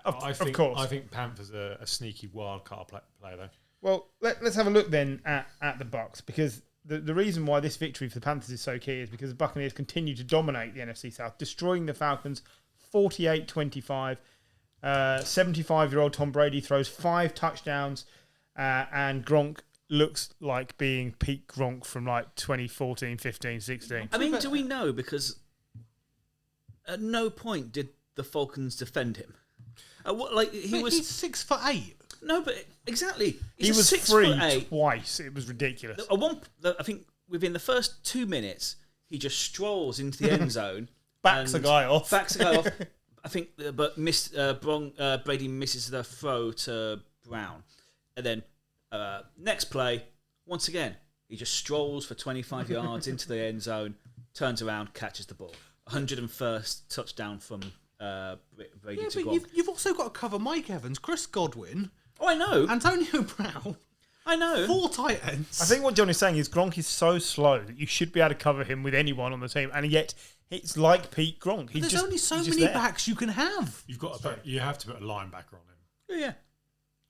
Of course. I think Panthers are a sneaky wild card player though. Well, let's have a look then at the Bucs, because the reason why this victory for the Panthers is so key is because the Buccaneers continue to dominate the NFC South, destroying the Falcons 48-25. 75-year-old Tom Brady throws 5 touchdowns, and Gronk looks like being peak Gronk from like 2014, 15, 16. I mean, do we know? Because at no point did the Falcons defend him. He's 6'8". No, but exactly. He was 6'8". free twice. It was ridiculous. I think within the first 2 minutes, he just strolls into the end zone. Backs a guy off. I think, but Brady misses the throw to Brown. And then next play, once again, he just strolls for 25 yards into the end zone, turns around, catches the ball. 101st touchdown from Brady to but Gronk. you've also got to cover Mike Evans, Chris Godwin, Oh, I know. Antonio Brown. I know. 4 tight ends. I think what John is saying is Gronk is so slow that you should be able to cover him with anyone on the team, and yet it's like Pete Gronk. There's only so many backs you can have. You have to put a linebacker on him, Yeah.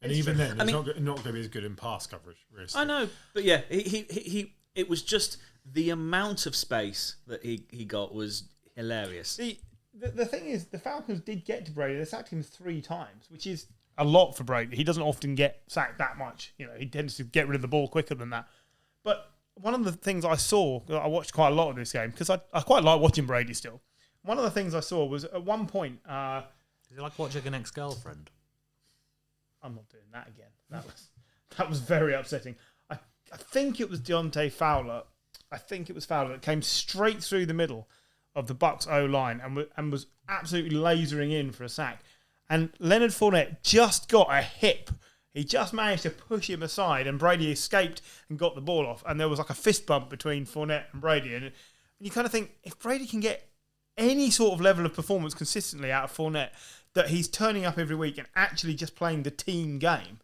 and even then, it's not going to be as good in pass coverage. I know, but yeah, he it was just the amount of space that he got was hilarious. The thing is, the Falcons did get to Brady. They sacked him 3 times, which is a lot for Brady. He doesn't often get sacked that much. You know, he tends to get rid of the ball quicker than that. But one of the things I saw, I watched quite a lot of this game because I quite like watching Brady still. One of the things I saw was at one point. Is it like watching an ex-girlfriend? I'm not doing that again. That was very upsetting. I think it was Deontay Fowler. I think it was Fowler that came straight through the middle of the Bucs O-line and was absolutely lasering in for a sack. And Leonard Fournette just got a hip. He just managed to push him aside, and Brady escaped and got the ball off. And there was like a fist bump between Fournette and Brady. And you kind of think, if Brady can get any sort of level of performance consistently out of Fournette, that he's turning up every week and actually just playing the team game,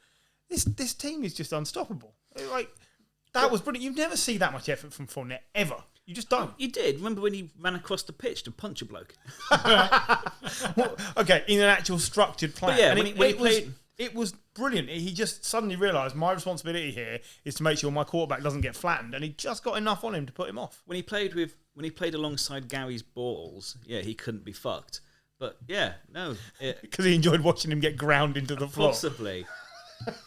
this team is just unstoppable. That was brilliant. You never see that much effort from Fournette, ever. You just don't. You did. Remember when he ran across the pitch to punch a bloke? Okay, in an actual structured plan. But yeah, And it was brilliant. He just suddenly realised my responsibility here is to make sure my quarterback doesn't get flattened, and he just got enough on him to put him off. When he played alongside Gary's balls, yeah, he couldn't be fucked. But yeah, no, Because he enjoyed watching him get ground into the floor. possibly.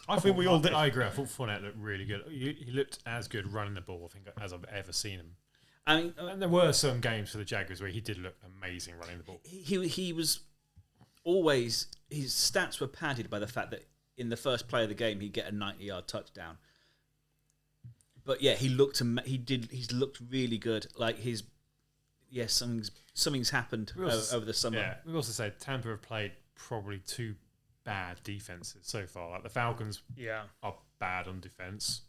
I think we all did. I agree. I thought Fournette looked really good. He looked as good running the ball, I think, as I've ever seen him. I mean, And there were some games for the Jaguars where he did look amazing running the ball. he was always, his stats were padded by the fact that in the first play of the game he'd get a 90-yard touchdown. But yeah, he's looked really good. Like something's happened over the summer. Yeah, we also said Tampa have played probably 2 bad defenses so far. Like the Falcons Yeah. are bad on defense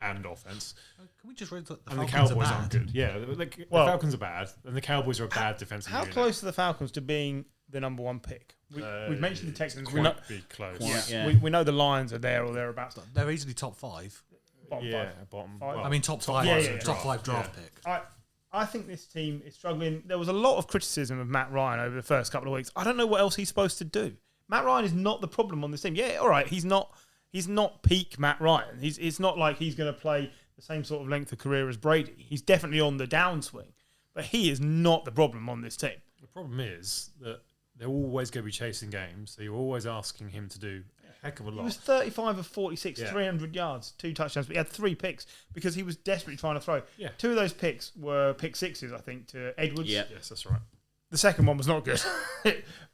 and offense. Can we just read that the And the Falcons Cowboys are aren't bad? good. Yeah, the Well- Falcons are bad, and the Cowboys are a bad defensive How unit. close are the Falcons to being the number one pick? We've mentioned the Texans. We know, Quite be close. Quite, yeah. we know the Lions are there or thereabouts. They're easily top 5. Bottom Yeah, five. bottom. Five. Well, I mean, top 5. Yeah, yeah, top yeah. 5 draft Yeah. pick. I think this team is struggling. There was a lot of criticism of Matt Ryan over the first couple of weeks. I don't know what else he's supposed to do. Matt Ryan is not the problem on this team. Yeah, all right, he's not peak Matt Ryan. It's not like he's going to play the same sort of length of career as Brady. He's definitely on the downswing, but he is not the problem on this team. the problem is that they're always going to be chasing games, so you're always asking him to do a heck of a He lot. was 35 of 46, Yeah. 300 yards, 2 touchdowns, but he had 3 picks because he was desperately trying to throw. Yeah. 2 of those picks were pick sixes, I think, to Edwards. Yeah. Yes, that's right. The second one was not good.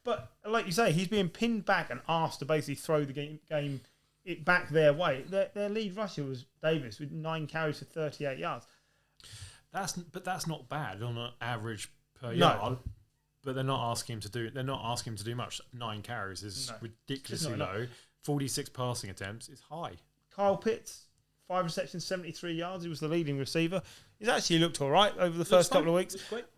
But like you say, he's being pinned back and asked to basically throw the game it back their way. Their lead rusher was Davis with 9 carries for 38 yards. That's not bad on an average per No. yard. But they're not asking him to do. They're not asking him to do much. 9 carries is No. ridiculously It's not low. 46 passing attempts is high. Kyle Pitts, 5 receptions, 73 yards. He was the leading receiver. He's actually looked all right over the first couple of weeks.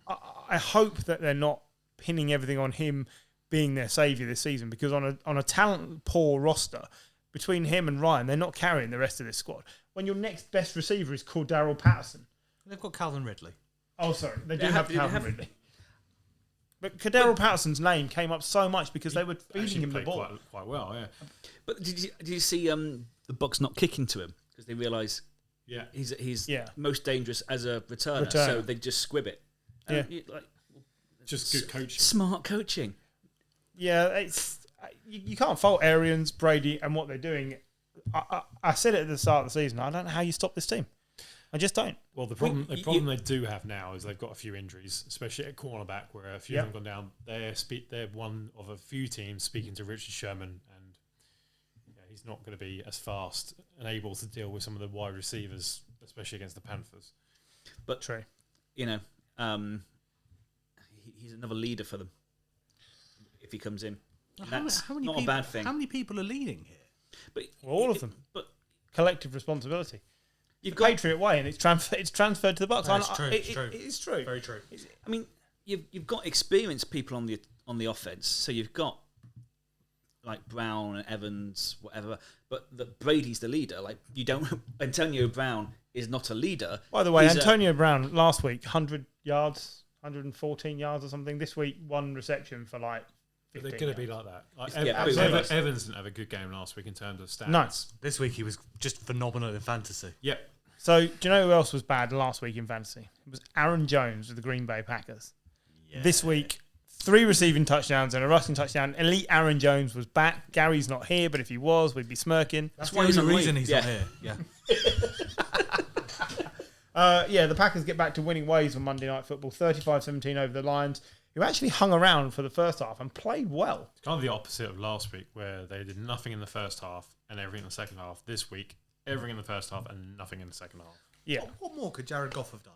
I hope that they're not pinning everything on him being their saviour this season, because on a talent poor roster, between him and Ryan, they're not carrying the rest of this squad. When your next best receiver is called Darryl Patterson. They've got Calvin Ridley. Oh, sorry. They do They have have- Calvin Ridley. But Cordero Patterson's name came up so much because they were feeding Actually him the played ball. quite well. Yeah, But did you see the Bucks not kicking to him because they realise yeah. he's Yeah. most dangerous as a returner, Returner. so they just squib it. Yeah. Like, Just good coaching. smart coaching. Yeah, you can't fault Arians, Brady, and what they're doing. I said it at the start of the season. I don't know how you stop this team. I just don't. Well, the problem they do have now is they've got a few injuries, especially at cornerback, where a few of them gone down. They're one of a few teams speaking to Richard Sherman, and he's not going to be as fast and able to deal with some of the wide receivers, especially against the Panthers. But True. you know, he's another leader for them if he comes in. That's not people, a bad thing. How many people are leading here? But Well, all of them. But Collective responsibility. you've The got. Patriot way, and it's transferred to the Bucks. That's true, It it's true. it is true. Very true. I mean, you've got experienced people on the offense, so you've got like Brown and Evans, whatever. But Brady's the leader. Like you don't. Antonio Brown is not a leader. By the way, He's Antonio Brown last week, 100 yards, 114 yards or something. This week, 1 reception for like 15 But they're going to be yards. like that. Like Yeah, Evans didn't have a good game last week in terms of stats. No. This week he was just phenomenal in fantasy. Yep. So, do you know who else was bad last week in fantasy? It was Aaron Jones with the Green Bay Packers. This week, 3 receiving touchdowns and a rushing touchdown. Elite Aaron Jones was back. Gary's not here, but if he was, we'd be smirking. That's why the he's only on reason leave. he's Yeah. not here. Yeah. The Packers get back to winning ways on Monday Night Football, 35-17 over the Lions, who actually hung around for the first half and played well. It's kind of the opposite of last week, where they did nothing in the first half and everything in the second half. This week, everything in the first half and nothing in the second half. Yeah, What more could Jared Goff have done?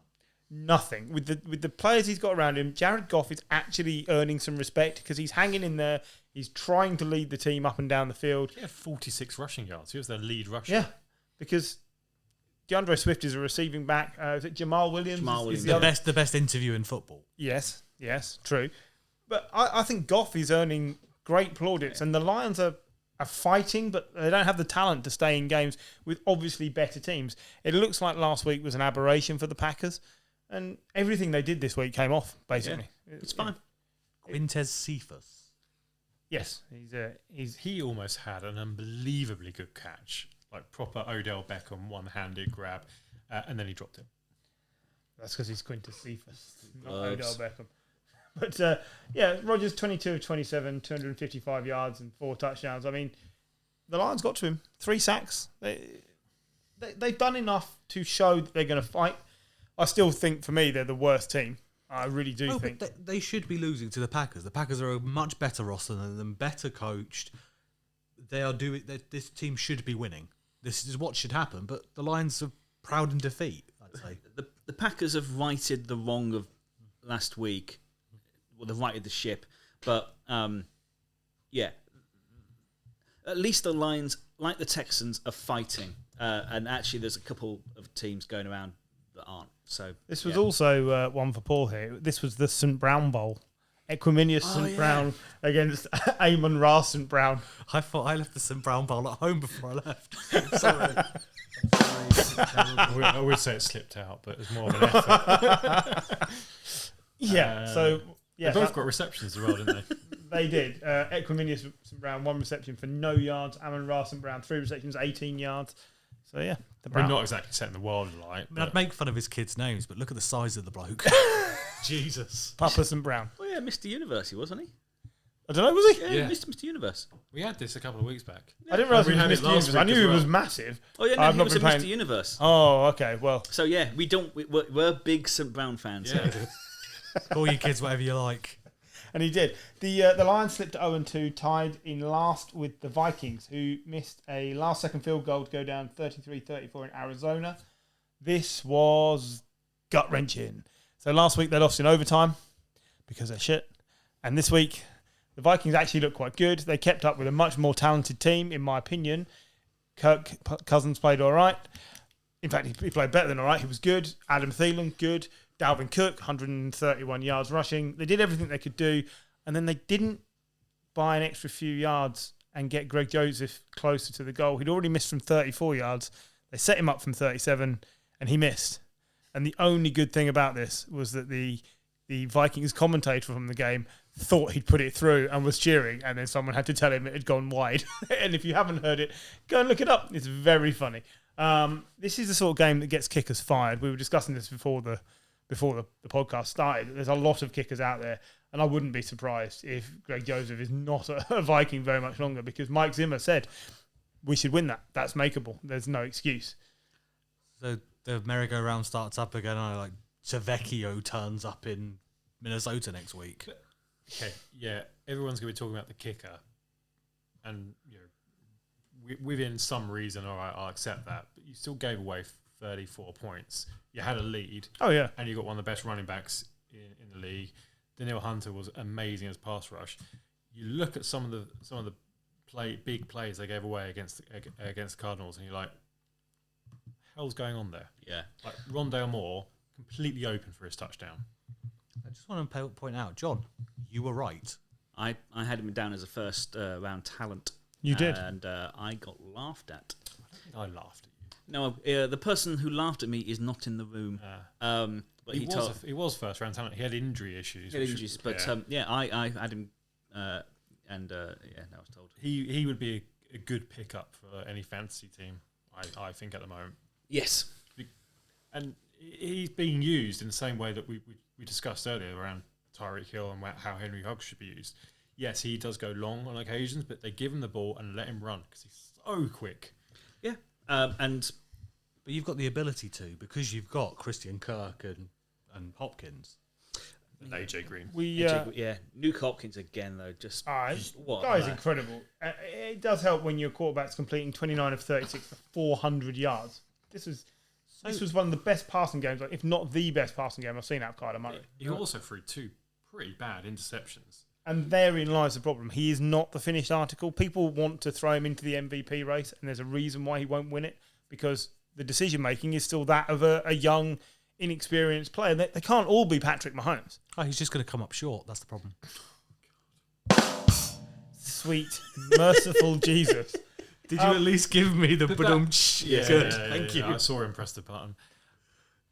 nothing. With the players he's got around him, Jared Goff is actually earning some respect because he's hanging in there. He's trying to lead the team up and down the field. He had 46 rushing yards. He was their lead rusher. Yeah, because DeAndre Swift is a receiving back. Is it Jamal Williams? Jamal is Williams. the The other- best interview in football. Yes, true. But I think Goff is earning great plaudits, and the Lions are fighting, but they don't have the talent to stay in games with obviously better teams. It looks like last week was an aberration for the Packers, and everything they did this week came off, basically. It's fine. Quintez Cephas. Yes, He almost had an unbelievably good catch, like proper Odell Beckham one-handed grab, and then he dropped it. that's because he's Quintus Cephas, not Loads. Odell Beckham. But Rodgers 22 of 27, 255 yards and 4 touchdowns. I mean, the Lions got to him. 3 sacks. They've done enough to show that they're going to fight. I still think, for me, they're the worst team. I really do think. But they should be losing to the Packers. The Packers are a much better roster than them, better coached. They are doing. This team should be winning. This is what should happen. But the Lions are proud in defeat, I'd say. The Packers have righted the wrong of last week. Well, they've righted the ship, but at least the Lions like the Texans, are fighting. And actually, there's a couple of teams going around that aren't. So this was also one for Paul here. This was the St. Brown Bowl. Equiminius St. Brown against Amon-Ra St. Brown. I thought I left the St. Brown Bowl at home before I left. Sorry. I would say it slipped out, but it was more of an effort. They both got receptions as well, didn't they? They did. Equiminius St. Brown, 1 reception for no yards. Amon-Ra St. Brown, 3 receptions, 18 yards. So, yeah. We're not exactly setting the world alight. I mean, I'd make fun of his kids' names, but look at the size of the bloke. Jesus. Papa St. Brown. Oh, yeah, Mr. Universe, he wasn't he? I don't know, was he? Yeah. Mr. Universe. We had this a couple of weeks back. I didn't realise We he had was it Mr. last Universe. I week knew as he well. was massive. Oh, yeah, no, I've he not was been a paying- Mr. Universe. Oh, okay. Well, So, yeah, we're big St. Brown fans. Yeah. Call your kids whatever you like. and he did. The Lions slipped to 0-2, tied in last with the Vikings, who missed a last-second field goal to go down 33-34 in Arizona. This was gut-wrenching. So last week they lost in overtime because they're shit. And this week, the Vikings actually looked quite good. They kept up with a much more talented team, in my opinion. Kirk Cousins played all right. In fact, he played better than all right. He was good. Adam Thielen, good. Dalvin Cook, 131 yards rushing. They did everything they could do. And then they didn't buy an extra few yards and get Greg Joseph closer to the goal. He'd already missed from 34 yards. They set him up from 37, and he missed. And the only good thing about this was that the Vikings commentator from the game thought he'd put it through and was cheering, and then someone had to tell him it had gone wide. And if you haven't heard it, go and look it up. It's very funny. This is the sort of game that gets kickers fired. We were discussing this before the podcast started. There's a lot of kickers out there, and I wouldn't be surprised if Greg Joseph is not a Viking very much longer, because Mike Zimmer said we should win that. That's makeable. There's no excuse. So the merry-go-round starts up again, and like Cervecchio turns up in Minnesota next week. Okay, yeah, everyone's going to be talking about the kicker, and within some reason, all right, I'll accept that. But you still gave away 34 points. You had a lead. Oh yeah, and you got one of the best running backs in the league. Danielle Hunter was amazing as pass rush. You look at some of the big plays they gave away against Cardinals, and you're like, hell's going on there? Yeah. Like Rondale Moore completely open for his touchdown. I just want to point out, John, you were right. I had him down as a first round talent. You did. And I got laughed at. I laughed at you. No, the person who laughed at me is not in the room. But he was first round talent. He had injury issues. I had him, I was told. He would be a good pickup for any fantasy team, I think, at the moment. Yes. And he's being used in the same way that we discussed earlier around Tyreek Hill and how Henry Huggs should be used. Yes, he does go long on occasions, but they give him the ball and let him run because he's so quick. Yeah. But you've got the ability to, because you've got Christian Kirk and Hopkins. And AJ Green. Nuke Hopkins again, though. Just what? That is incredible. It does help when your quarterback's completing 29 of 36 for 400 yards. This was one of the best passing games, if not the best passing game I've seen out of Kyler Murray. He also threw 2 pretty bad interceptions. And therein lies the problem. He is not the finished article. People want to throw him into the MVP race, and there's a reason why he won't win it, because the decision-making is still that of a young, inexperienced player. They can't all be Patrick Mahomes. Oh, he's just going to come up short. That's the problem. Sweet, merciful Jesus. Did you at least give me the Good, thank you. I saw him press the button.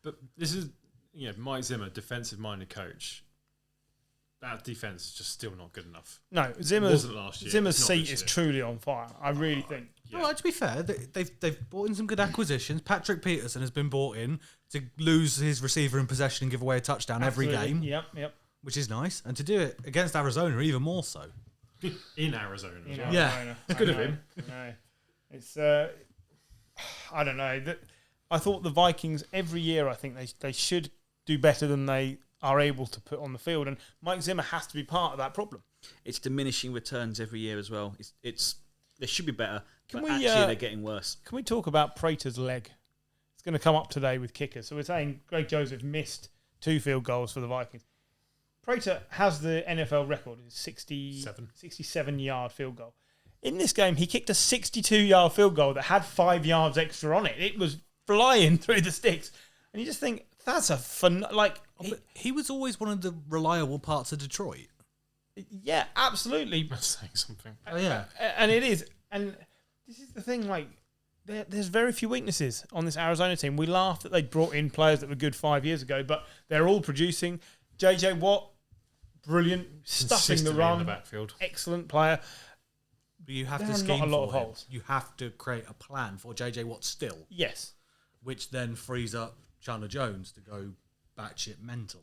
But this is, Mike Zimmer, defensive-minded coach. That defense is just still not good enough. No, Zimmer's seat is truly on fire. I really think. Yeah. Well, to be fair, they've brought in some good acquisitions. Patrick Peterson has been brought in to lose his receiver in possession and give away a touchdown every game. Yep. Which is nice. And to do it against Arizona, even more so. In Arizona. Yeah. It's good of him. No. It's, I don't know. I thought the Vikings, every year, I think they should do better than they are able to put on the field. And Mike Zimmer has to be part of that problem. It's diminishing returns every year as well. They should be better, but actually they're getting worse. Can we talk about Prater's leg? It's going to come up today with kickers. So we're saying Greg Joseph missed 2 field goals for the Vikings. Prater has the NFL record. It's 67-yard field goal. In this game, he kicked a 62-yard field goal that had 5 yards extra on it. It was flying through the sticks. And you just think, that's a fun... He was always one of the reliable parts of Detroit. Yeah, absolutely. That's saying something. Oh, yeah. And it is. And this is the thing, there's very few weaknesses on this Arizona team. We laughed that they brought in players that were good 5 years ago, but they're all producing. J.J. Watt, brilliant, stuffing the run. In the backfield. Excellent player. But you have There to are scheme not a lot for of him. holes. You have to create a plan for JJ Watt still, Yes. which then frees up Chandler Jones to go batshit mental.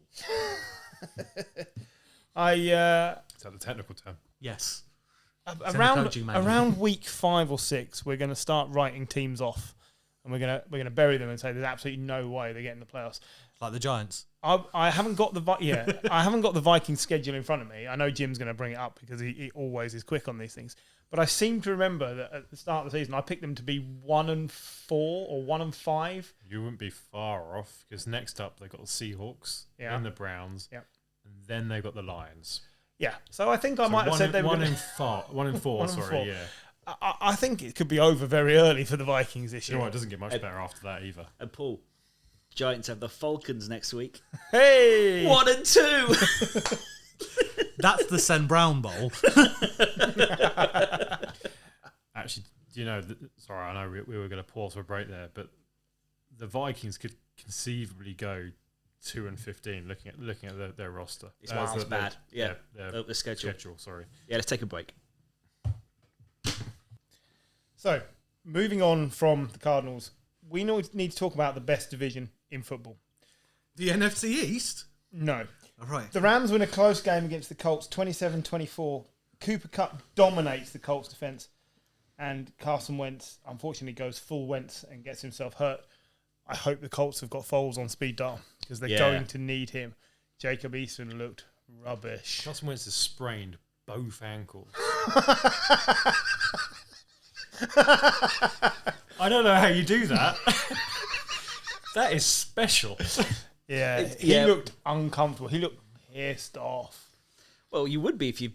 Is that the technical term? Yes. Around around week 5 or 6, we're going to start writing teams off, and we're going to bury them and say there's absolutely no way they're getting the playoffs. Like the Giants. I haven't got I haven't got the Vikings schedule in front of me. I know Jim's going to bring it up because he always is quick on these things. But I seem to remember that at the start of the season, I picked them to be 1-4 or 1-5. You wouldn't be far off because next up they've got the Seahawks, Yeah. then the Browns, Yeah. and then they've got the Lions. Yeah, so I think I might have said they were one gonna- in four. 1 in 4. One in Sorry, four. yeah. I think it could be over very early for the Vikings this You know year. what? It doesn't get much better after that either. And Paul, Giants have the Falcons next week. Hey! 1-2. That's the Sen Brown Bowl. Actually, sorry, I know we were going to pause for a break there, but the Vikings could conceivably go 2-15 looking at their roster. It's bad. Yeah, their the schedule. Sorry. Yeah, let's take a break. So, moving on from the Cardinals, we need to talk about the best division in football. The NFC East? No. All right. The Rams win a close game against the Colts, 27-24. Cooper Kupp dominates the Colts defense, and Carson Wentz unfortunately goes full Wentz and gets himself hurt. I hope the Colts have got Foles on speed dial because they're going to need him. Jacob Eason looked rubbish. Carson Wentz has sprained both ankles. I don't know how you do that. That is special. Yeah, he looked uncomfortable. He looked pissed off. Well, you would be if you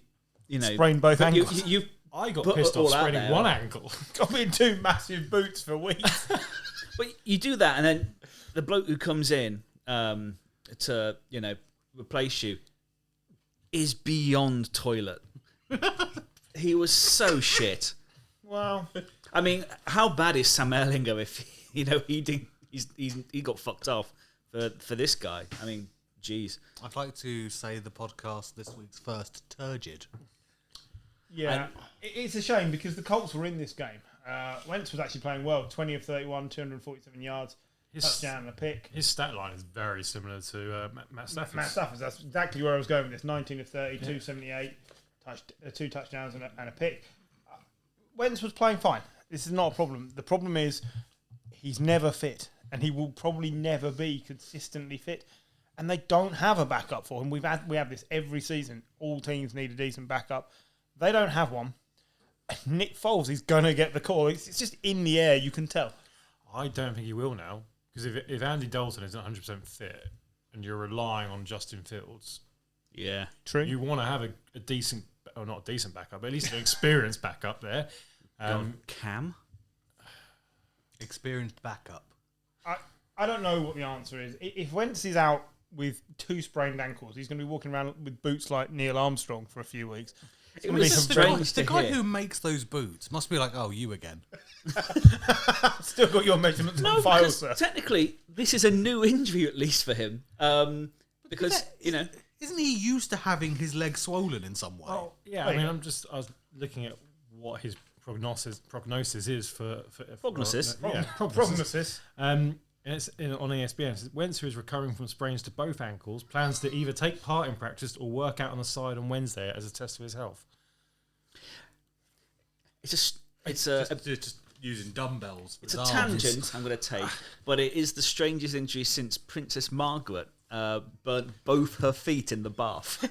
Sprained both but ankles. You I got put pissed it all off out spraining there. one ankle. Got me in 2 massive boots for weeks. But you do that, and then the bloke who comes in to replace you is beyond toilet. He was so shit. Well, I mean, how bad is Sam Ehlinger if he got fucked off for this guy? I mean, geez. I'd like to say the podcast this week's first turgid. yeah, it's a shame because the Colts were in this game. Wentz was actually playing well, 20 of 31, 247 yards, touchdown and a pick. His stat line is very similar to Matt Stafford's. Matt Stafford, that's exactly where I was going with this. 19 of 30, 278, 2 touchdowns and a pick. Wentz was playing fine. This is not a problem. The problem is he's never fit, and he will probably never be consistently fit. And they don't have a backup for him. We have this every season. All teams need a decent backup. They don't have one. Nick Foles is going to get the call. It's just in the air. You can tell. I don't think he will now because if Andy Dalton isn't 100% fit and you're relying on Justin Fields, Yeah. True. you want to have a decent, or not a decent backup, but at least an experienced backup there. Cam? Experienced backup. I don't know what the answer is. If Wentz is out with 2 sprained ankles, he's going to be walking around with boots like Neil Armstrong for a few weeks. It's It going to be was some strange. The to guy hear. who makes those boots must be like, oh, you again. Still got your measurements No, on file, because sir. technically, this is a new injury at least for him. Because, Isn't he used to having his leg swollen in some way? Oh, Yeah, there I you mean, go. I was looking at what his prognosis is for Prognosis? Prognosis. And it's on ESPN. It says, Wentz, who is recovering from sprains to both ankles, plans to either take part in practice or work out on the side on Wednesday as a test of his health. it's Just using dumbbells. For It's his a arms. tangent I'm going to take, but it is the strangest injury since Princess Margaret burnt both her feet in the bath.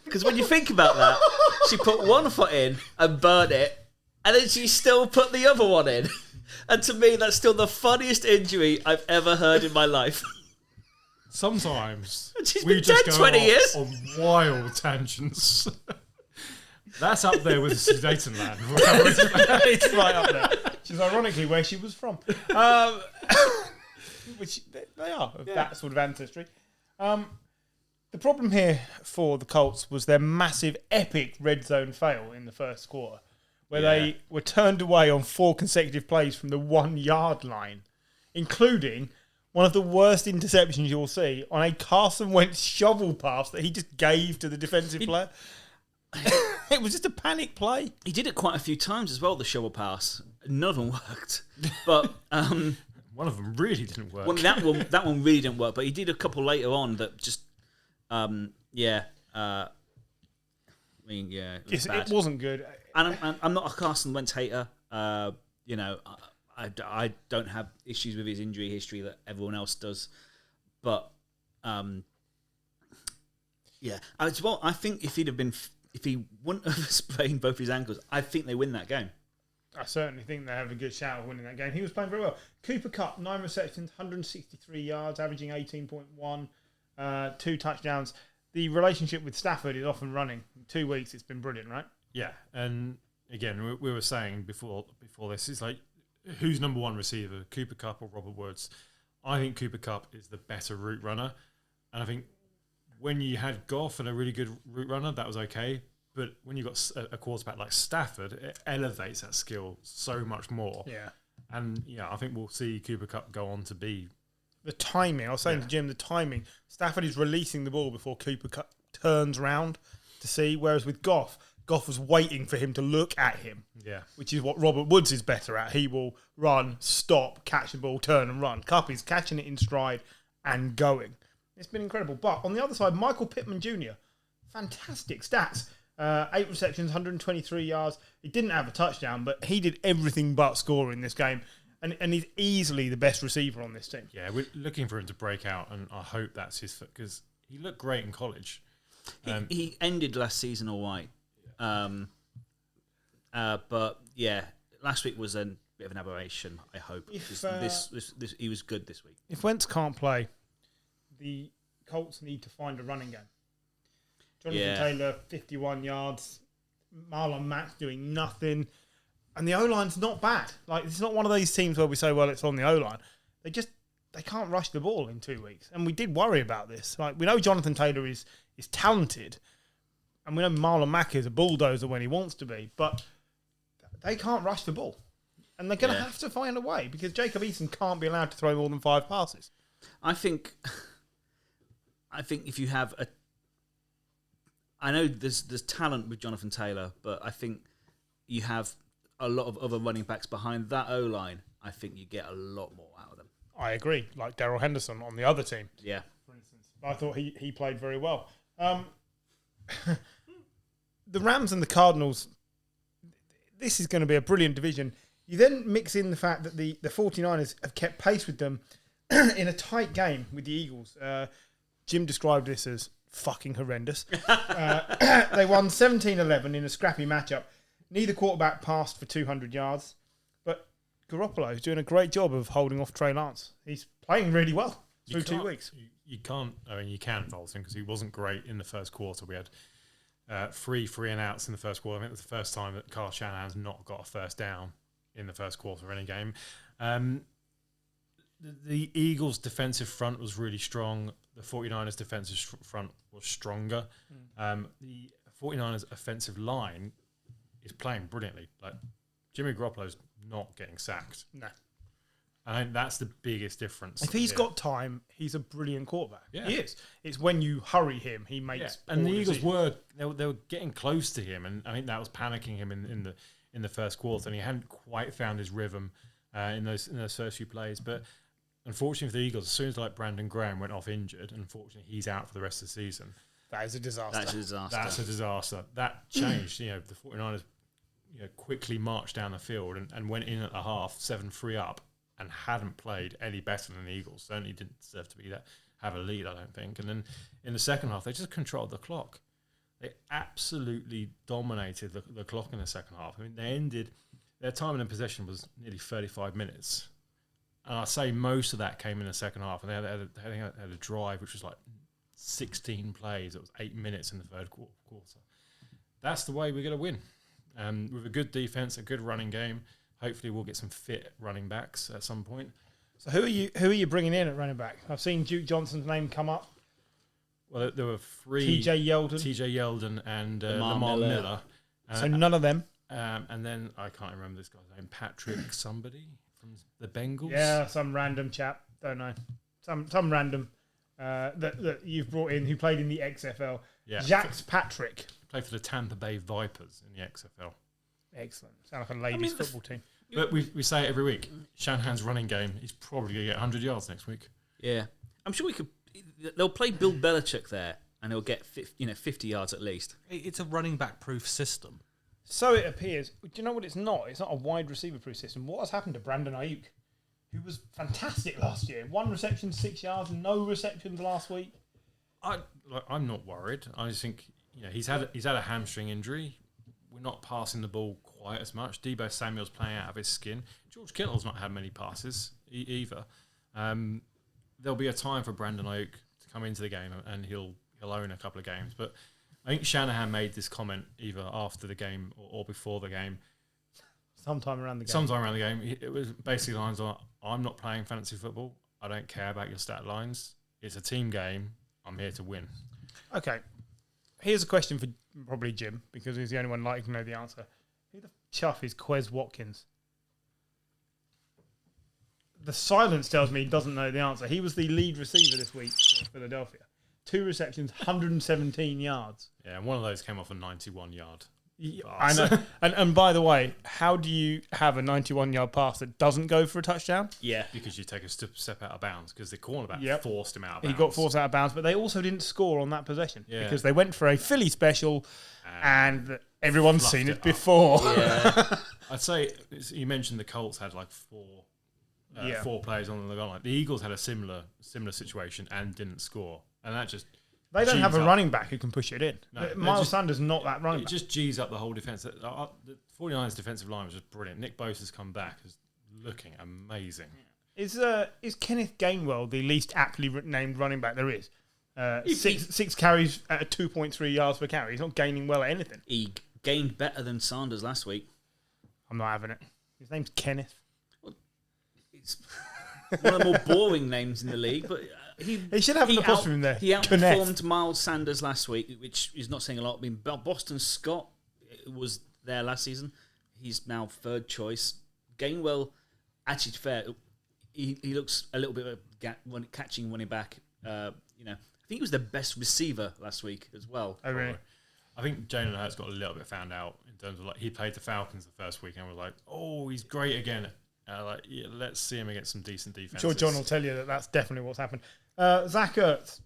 Because when you think about that, she put one foot in and burnt it, and then she still put the other one in. And to me, that's still the funniest injury I've ever heard in my life. Sometimes She's we been just dead go 20 off years. on wild tangents. That's up there with Sudeten land. It's right up there. Which is ironically where she was from. Which they are of that sort of ancestry. The problem here for the Colts was their massive, epic red zone fail in the first quarter, where they were turned away on 4 consecutive plays from the 1 yard line, including one of the worst interceptions you'll see on a Carson Wentz shovel pass that he just gave to the defensive player. It was just a panic play. He did it quite a few times as well, the shovel pass. None of them worked. But one of them really didn't work. Well, that one really didn't work, but he did a couple later on that just, I mean, it wasn't good. And I'm not a Carson Wentz hater. You know, I don't have issues with his injury history that everyone else does, but as well, I think if he wouldn't have sprained both his ankles, I think they win that game. I certainly think they have a good shout of winning that game. He was playing very well. Cooper Kupp, 9 receptions, 163 yards, averaging 18.1, 2 touchdowns. The relationship with Stafford is off and running. In 2 weeks, it's been brilliant, right? Yeah, and again, we were saying before this, it's like, who's number one receiver, Cooper Kupp or Robert Woods? I think Cooper Kupp is the better route runner, and I think when you had Goff and a really good route runner, that was okay. But when you've got a quarterback like Stafford, it elevates that skill so much more. Yeah. And, I think we'll see Cooper Kupp go on to be... The timing, I was saying to Jim, the timing. Stafford is releasing the ball before Cooper Kupp turns round to see, whereas with Goff was waiting for him to look at him. Yeah. Which is what Robert Woods is better at. He will run, stop, catch the ball, turn and run. Kupp is catching it in stride and going. It's been incredible. But on the other side, Michael Pittman Jr., fantastic stats. 8 receptions, 123 yards. He didn't have a touchdown, but he did everything but score in this game. And he's easily the best receiver on this team. Yeah, we're looking for him to break out, and I hope that's his foot, because he looked great in college. He ended last season all right. But last week was a bit of an aberration, I hope. He was good this week. If Wentz can't play, the Colts need to find a running game. Jonathan Taylor, 51 yards. Marlon Mack doing nothing. And the O-line's not bad. Like, it's not one of these teams where we say, well, it's on the O-line. They can't rush the ball in 2 weeks. And we did worry about this. Like, we know Jonathan Taylor is talented. And we know Marlon Mack is a bulldozer when he wants to be. But they can't rush the ball. And they're going to have to find a way, because Jacob Eason can't be allowed to throw more than 5 passes. I think if you have I know there's talent with Jonathan Taylor, but I think you have a lot of other running backs behind that O-line. I think you get a lot more out of them. I agree. Like Darrell Henderson on the other team. Yeah. For instance. I thought he played very well. The Rams and the Cardinals, this is going to be a brilliant division. You then mix in the fact that the 49ers have kept pace with them in a tight game with the Eagles. Jim described this as fucking horrendous. They won 17-11 in a scrappy matchup. Neither quarterback passed for 200 yards. But Garoppolo is doing a great job of holding off Trey Lance. He's playing really well through 2 weeks. You can fault him, because he wasn't great in the first quarter. We had 3 and outs in the first quarter. I think it was the first time that Kyle Shanahan's not got a first down in the first quarter of any game. The Eagles' defensive front was really strong. The 49ers' defensive front was stronger. The 49ers' offensive line is playing brilliantly. Like, Jimmy Garoppolo's not getting sacked. No. I think that's the biggest difference. If he's got time, he's a brilliant quarterback. Yeah. He is. It's when you hurry him, he makes. Yeah. And the Eagles they were getting close to him, and I think that was panicking him in the first quarter, and he hadn't quite found his rhythm in those first few plays. But unfortunately for the Eagles, as soon as Brandon Graham went off injured, unfortunately he's out for the rest of the season. That is a disaster. That's a disaster. That changed. The 49ers quickly marched down the field and went in at the half 7-3 up, and hadn't played any better than the Eagles. Certainly didn't deserve to have a lead, I don't think. And then in the second half, they just controlled the clock. They absolutely dominated the clock in the second half. I mean, their time in possession was nearly 35 minutes. And I say most of that came in the second half. And they had a drive which was like 16 plays. It was 8 minutes in the third quarter. that's the way we're going to win. With a good defense, a good running game. Hopefully, we'll get some fit running backs at some point. So who are you bringing in at running back? I've seen Duke Johnson's name come up. Well, there were 3. TJ Yeldon and Lamar Miller. So none of them. And then I can't remember this guy's name. Patrick somebody from the Bengals. Yeah, some random chap. Don't know. Some random that you've brought in who played in the XFL. Yeah. Jacques Patrick. Played for the Tampa Bay Vipers in the XFL. Excellent. Sound like a ladies' football team. But we say it every week. Shanahan's running game, he's probably going to get 100 yards next week. Yeah. I'm sure we could. They'll play Bill Belichick there, and he'll get 50 yards at least. It's a running back proof system. So it appears. Do you know what it's not? It's not a wide receiver proof system. What has happened to Brandon Ayuk, who was fantastic last year? 1 reception, 6 yards, no receptions last week. I'm not worried. I just think he's had a hamstring injury. We're not passing the ball quite as much. Deebo Samuel's playing out of his skin. George Kittle's not had many passes either. There'll be a time for Brandon Ayuk to come into the game, and he'll own a couple of games. But I think Shanahan made this comment either after the game or before the game. Sometime around the game. Sometime around the game. It was basically lines on, I'm not playing fantasy football. I don't care about your stat lines. It's a team game. I'm here to win. Okay. Here's a question for probably Jim, because he's the only one likely to know the answer. Who the chuff is Quez Watkins? The silence tells me he doesn't know the answer. He was the lead receiver this week for Philadelphia. 2 receptions, 117 yards. Yeah, and one of those came off a 91-yard. I know. And by the way, how do you have a 91-yard pass that doesn't go for a touchdown? Yeah. Because you take a step out of bounds, because the cornerback forced him out of bounds. He got forced out of bounds, but they also didn't score on that possession because they went for a Philly special and everyone's seen it before. Yeah. I'd say, you mentioned the Colts had like 4 players on the goal line. The Eagles had a similar situation and didn't score. And that just... They don't have a running back who can push it in. No, Miles Sanders not that running back. It just G's up the whole defence. The 49ers defensive line was just brilliant. Nick Bosa's come back is looking amazing. Is Kenneth Gainwell the least aptly named running back there is? Six carries at 2.3 yards per carry. He's not gaining well at anything. He gained better than Sanders last week. I'm not having it. His name's Kenneth. It's one of the more boring names in the league, but... He should have an apostrophe in there. He outperformed Miles Sanders last week, which is not saying a lot. I mean, Boston Scott was there last season. He's now 3rd choice. Gainwell, actually, fair. He looks a little bit of a gap when catching running back. I think he was the best receiver last week as well. Oh, really? I think Jalen Hurts got a little bit found out in terms of he played the Falcons the first week and was like, oh, he's great again. Let's see him against some decent defense. Sure, John will tell you that's definitely what's happened. Zach Ertz,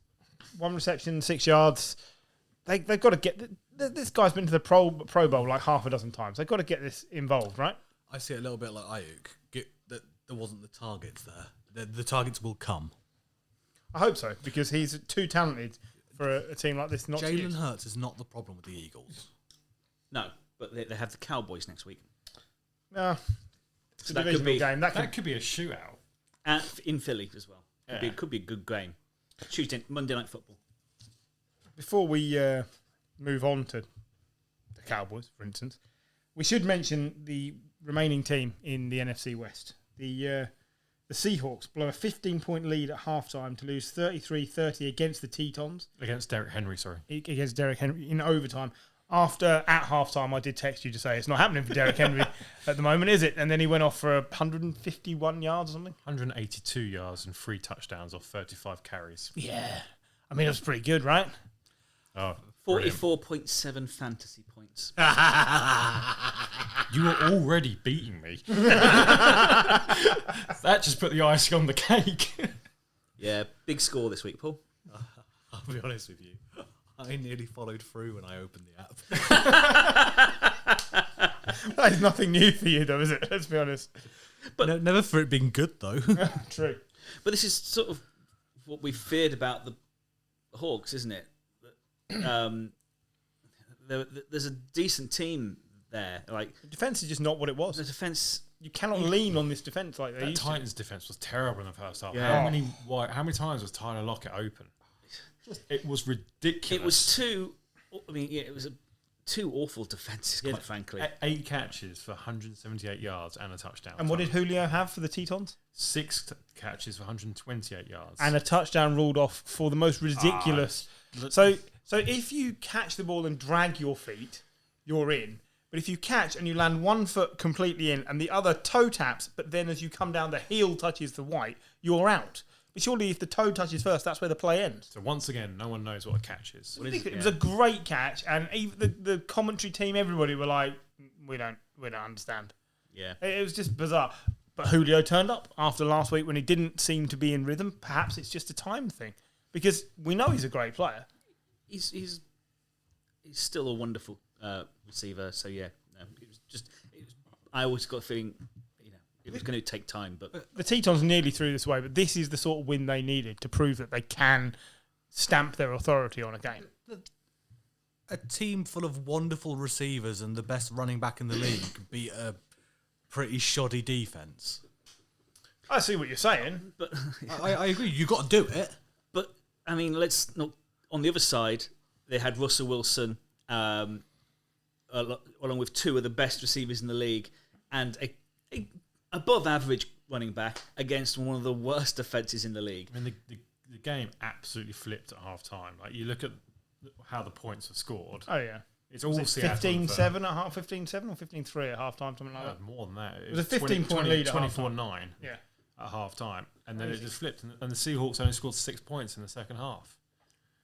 1 reception, 6 yards. They've got to get... This guy's been to the Pro Bowl like half a dozen times. They've got to get this involved, right? I see it a little bit like Ayuk. That there wasn't the targets there. The targets will come. I hope so, because he's too talented for a team like this not to use. Jalen Hurts is not the problem with the Eagles. No, but they have the Cowboys next week. It's a divisional game. That could be a shootout. And in Philly as well. Yeah. It could be a good game. Monday Night Football. Before we move on to the Cowboys, for instance, we should mention the remaining team in the NFC West. The Seahawks blow a 15-point lead at halftime to lose 33-30 against the Tetons. Against Derrick Henry, sorry. Against Derrick Henry in overtime. At halftime, I did text you to say it's not happening for Derrick Henry at the moment, is it? And then he went off for 151 yards or something. 182 yards and 3 touchdowns off 35 carries. Yeah. I mean, it was pretty good, right? Oh, 44.7 fantasy points. You were already beating me. That just put the icing on the cake. Yeah, big score this week, Paul. I'll be honest with you. I nearly followed through when I opened the app. That is nothing new for you, though, is it? Let's be honest. But never for it being good, though. True. But this is sort of what we feared about the Hawks, isn't it? There's a decent team there. Like The defence is just not what it was. the defense. You cannot lean on this defence like they That used Titans defense was terrible in the first half. Yeah. How many times was Tyler Lockett open? It was ridiculous. It was two awful defenses, quite frankly. 8 catches for 178 yards and a touchdown. And what did Julio have for the Tetons? 6 catches for 128 yards. And a touchdown ruled off for the most ridiculous. So if you catch the ball and drag your feet, you're in. But if you catch and you land one foot completely in and the other toe taps, but then as you come down, the heel touches the white, you're out. But surely if the toe touches first, that's where the play ends. So once again, no one knows what a catch is. It was a great catch, and even the commentary team, everybody were like, we don't understand. Yeah. It was just bizarre. But Julio turned up after last week when he didn't seem to be in rhythm. Perhaps it's just a time thing. Because we know he's a great player. He's still a wonderful receiver. So yeah, I always got a feeling, it was going to take time. But the Tetons nearly threw this away, but this is the sort of win they needed to prove that they can stamp their authority on a game. A team full of wonderful receivers and the best running back in the league beat a pretty shoddy defense. I see what you're saying, but I agree. You got to do it. But I mean, let's not. On the other side, they had Russell Wilson, along with 2 of the best receivers in the league, and a above average running back against one of the worst defenses in the league. I mean, the game absolutely flipped at half time. Like, you look at how the points are scored. Oh, yeah. It's all Seattle. 15-7 at half, 15-7 or 15-3 at half time, something like that. More than that. It was a 15-point lead at 24-9 yeah. at half time. And then it just flipped. And the Seahawks only scored 6 points in the second half.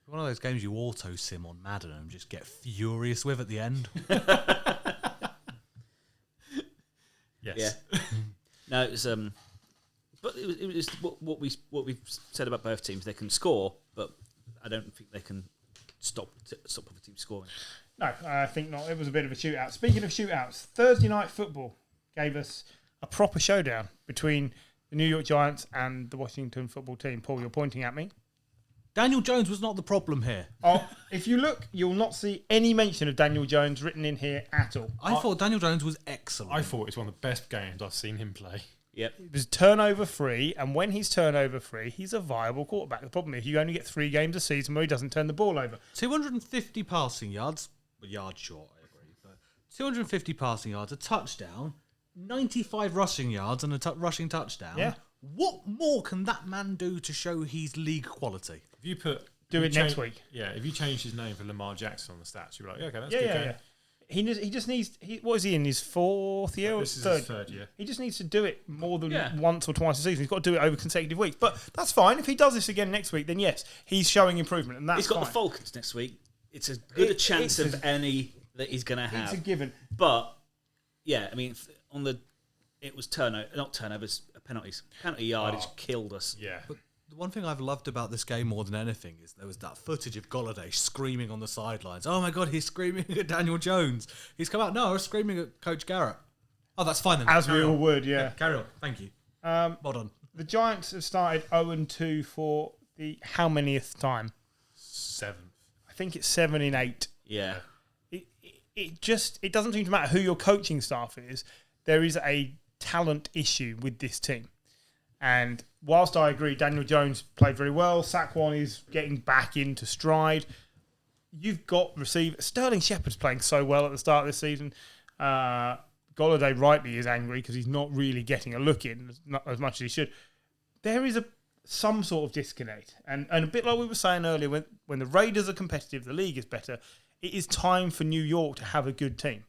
One of those games you auto sim on Madden and just get furious with at the end. Yes. Yeah. No, it was. But it was what we've said about both teams. They can score, but I don't think they can stop other teams scoring. No, I think not. It was a bit of a shootout. Speaking of shootouts, Thursday night football gave us a proper showdown between the New York Giants and the Washington football team. Paul, you're pointing at me. Daniel Jones was not the problem here. Oh, if you look, you'll not see any mention of Daniel Jones written in here at all. I thought Daniel Jones was excellent. I thought it was one of the best games I've seen him play. Yep. It was turnover free, and when he's turnover free, he's a viable quarterback. The problem is you only get 3 games a season where he doesn't turn the ball over. 250 passing yards, a yard short, I agree, but 250 passing yards, a touchdown, 95 rushing yards, and a rushing touchdown. Yeah. What more can that man do to show he's league quality? If you put... Do it next week. Yeah, if you change his name for Lamar Jackson on the stats, you'll be like, okay, that's Yeah, good. yeah. He just needs... what is he in, his 4th year or This is third? his 3rd year. He just needs to do it more than once or twice a season. He's got to do it over consecutive weeks. But that's fine. If he does this again next week, then yes, he's showing improvement, and that's He's got fine. the Falcons next week. It's as good a chance of any that he's going to have. It's a given. But, yeah, I mean, it was not turnovers, penalties. Penalty yardage killed us. Yeah. But the one thing I've loved about this game more than anything is there was that footage of Golladay screaming on the sidelines. Oh my God, he's screaming at Daniel Jones. He's come out, no, I was screaming at Coach Garrett. Oh, that's fine then. As we Carry all on. would, yeah. Carry on. Thank you. Well done. The Giants have started 0-2 for the how manyth time? 7th. I think it's 7 in 8. Yeah. It doesn't seem to matter who your coaching staff is. There is a talent issue with this team. And whilst I agree Daniel Jones played very well, Saquon is getting back into stride. You've got receiver Sterling Shepard's playing so well at the start of this season. Golladay rightly is angry because he's not really getting a look in as much as he should. There is some sort of disconnect. And a bit like we were saying earlier, when the Raiders are competitive, the league is better. It is time for New York to have a good team.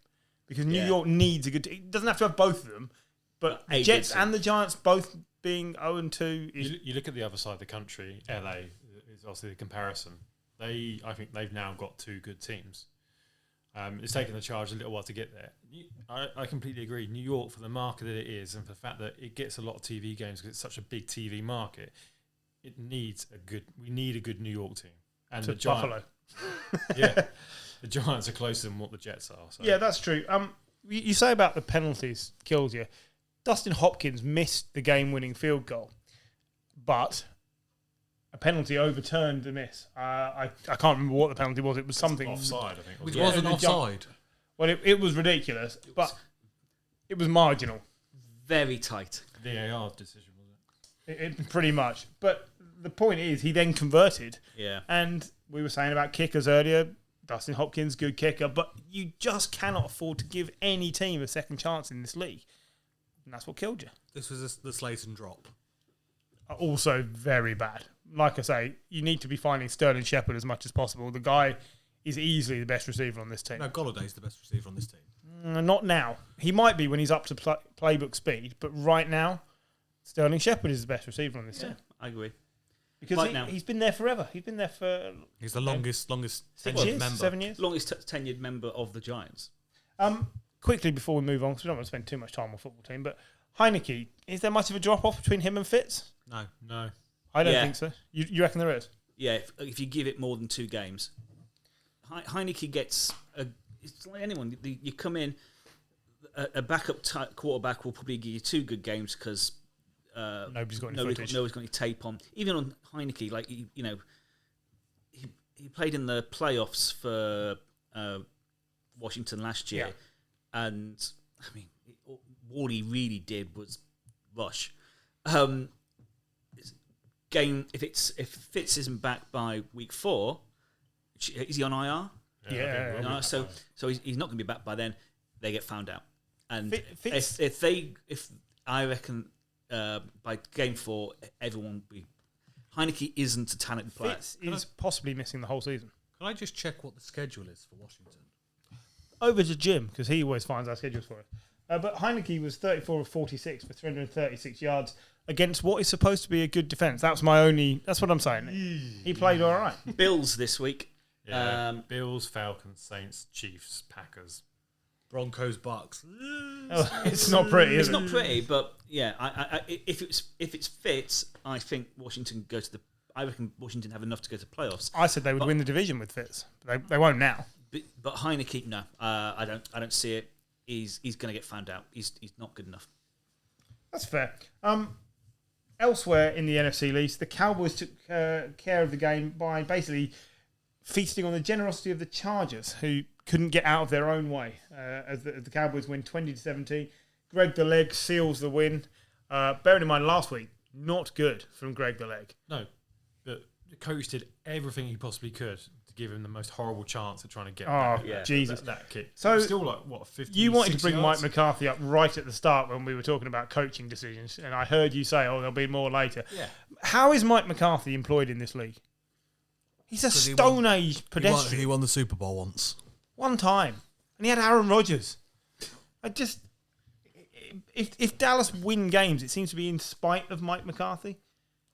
Because New York needs a good team. It doesn't have to have both of them. But the Jets and the Giants both being 0-2. You look at the other side of the country, LA is obviously the comparison. I think they've now got 2 good teams. It's taken the charge a little while to get there. I completely agree. New York, for the market that it is, and for the fact that it gets a lot of TV games because it's such a big TV market, we need a good New York team. And to the Giants, Buffalo. Yeah, the Giants are closer than what the Jets are. So. Yeah, that's true. You say about the penalties killed you. Dustin Hopkins missed the game-winning field goal, but a penalty overturned the miss. I can't remember what the penalty was. It was something offside, I think. Which wasn't offside. Well, it was ridiculous, but it was marginal. Very tight. VAR decision, was It pretty much. But the point is, he then converted. Yeah. And we were saying about kickers earlier. Dustin Hopkins, good kicker, but you just cannot afford to give any team a second chance in this league. And that's what killed you. This was the Slayton drop. Also very bad. Like I say, you need to be finding Sterling Shepard as much as possible. The guy is easily the best receiver on this team. No, Galladay's the best receiver on this team. Not now. He might be when he's up to playbook speed, but right now, Sterling Shepard is the best receiver on this team. I agree. Because he's been there forever. He's been there for... He's the longest 6 years, member. 7 years. Longest tenured member of the Giants. Quickly before we move on, because we don't want to spend too much time on football team, but Heineke, is there much of a drop-off between him and Fitz? No. I don't think so. You reckon there is? Yeah, if you give it more than 2 games. Heineke gets... it's like anyone. You come in, a backup quarterback will probably give you 2 good games because... nobody's got any footage. Nobody's got any tape on. Even on Heineke, like, he played in the playoffs for Washington last year. Yeah. And, I mean, all he really did was rush. If Fitz isn't back by week 4, is he on IR? Yeah. So he's not going to be back by then. They get found out, and Fitz, if I reckon by game 4 everyone will be. Heineke isn't a talented player. Fitz is possibly missing the whole season. Can I just check what the schedule is for Washington? Over to Jim, because he always finds our schedules for us. But Heineke was 34 of 46 for 336 yards against what is supposed to be a good defence. That's what I'm saying. He played all right. Bills this week. Yeah, Bills, Falcons, Saints, Chiefs, Packers. Broncos, Bucks. It's not pretty, is It's it? not pretty, but yeah, if it's Fitz, I think Washington go to the. I reckon Washington have enough to go to playoffs. I said they would win the division with Fitz. But they won't now. But Heineke, no, I don't see it. He's going to get found out. He's not good enough. That's fair. Elsewhere in the NFC East, the Cowboys took care of the game by basically feasting on the generosity of the Chargers, who couldn't get out of their own way as the Cowboys win 20-17. Greg the Leg seals the win. Bearing in mind last week, not good from Greg the Leg. No, but the coach did everything he possibly could to give him the most horrible chance of trying to get Jesus. that kick. So still like, what, 50 you wanted to bring yards? Mike McCarthy up right at the start when we were talking about coaching decisions, and I heard you say, there'll be more later. Yeah. How is Mike McCarthy employed in this league? He's a Stone Age pedestrian. He won the Super Bowl once. One time. And he had Aaron Rodgers. If Dallas win games, it seems to be in spite of Mike McCarthy.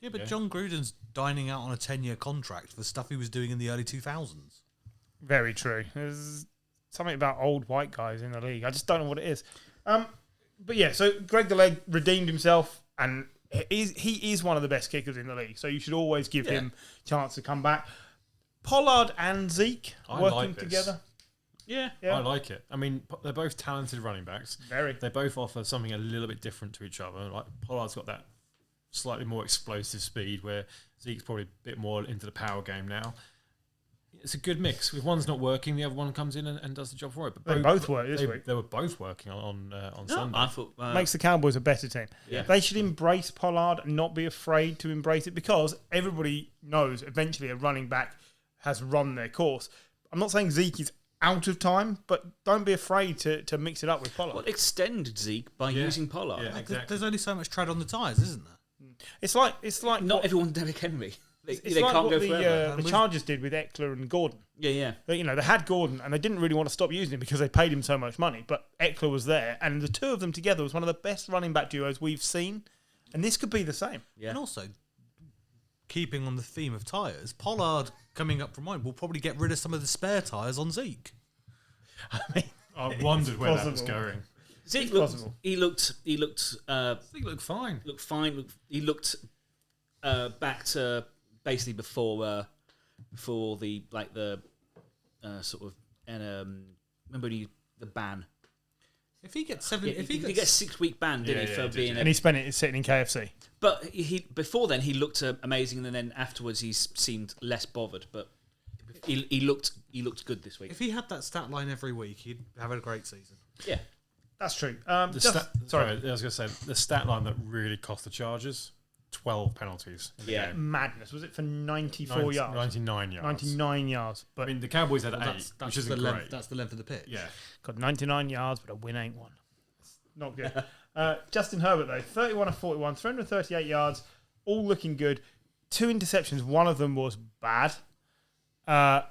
Yeah, but John Gruden's dining out on a 10-year contract for stuff he was doing in the early 2000s. Very true. There's something about old white guys in the league. I just don't know what it is. But yeah, so Greg the Leg redeemed himself, and he is one of the best kickers in the league. So you should always give him a chance to come back. Pollard and Zeke working together. Yeah. I like it. I mean, they're both talented running backs. Very. They both offer something a little bit different to each other. Like Pollard's got that slightly more explosive speed, where Zeke's probably a bit more into the power game now. It's a good mix. If one's not working, the other one comes in and does the job for it. But They both work this week. They were both working on Sunday. I thought Makes the Cowboys a better team. Yeah. They should embrace Pollard and not be afraid to embrace it, because everybody knows eventually a running back has run their course. I'm not saying Zeke is out of time, but don't be afraid to mix it up with Pollard. Well, extend Zeke by using Pollard. Yeah, exactly. There's only so much tread on the tyres, isn't there? It's like Not everyone's Derrick Henry. They it's can't like what go forever. the Chargers did with Eckler and Gordon. Yeah. They had Gordon, and they didn't really want to stop using him because they paid him so much money. But Eckler was there, and the two of them together was one of the best running back duos we've seen. And this could be the same. Yeah. And also, keeping on the theme of tyres, Pollard coming up from mine will probably get rid of some of the spare tyres on Zeke. I mean, I wondered where that was possible. going. Zeke possible. looked Zeke looked fine. He looked back to basically before the sort of remember the ban. If he gets He gets 6-week ban, didn't he, for being? And he spent it sitting in KFC. But before then he looked amazing, and then afterwards he seemed less bothered. But he looked good this week. If he had that stat line every week, he'd have a great season. Yeah. That's true. Sorry, I was going to say the stat line that really cost the Chargers 12 penalties in the Yeah. game. Madness. Was it for 94 yards? 99 yards. 99 yards. But I mean, the Cowboys had Well, 8, which isn't the great. length. That's the length of the pitch. Yeah. got 99 yards, but a win ain't one. Not good. Justin Herbert, though, 31 of 41, 338 yards, all looking good. 2 interceptions. One of them was bad. Is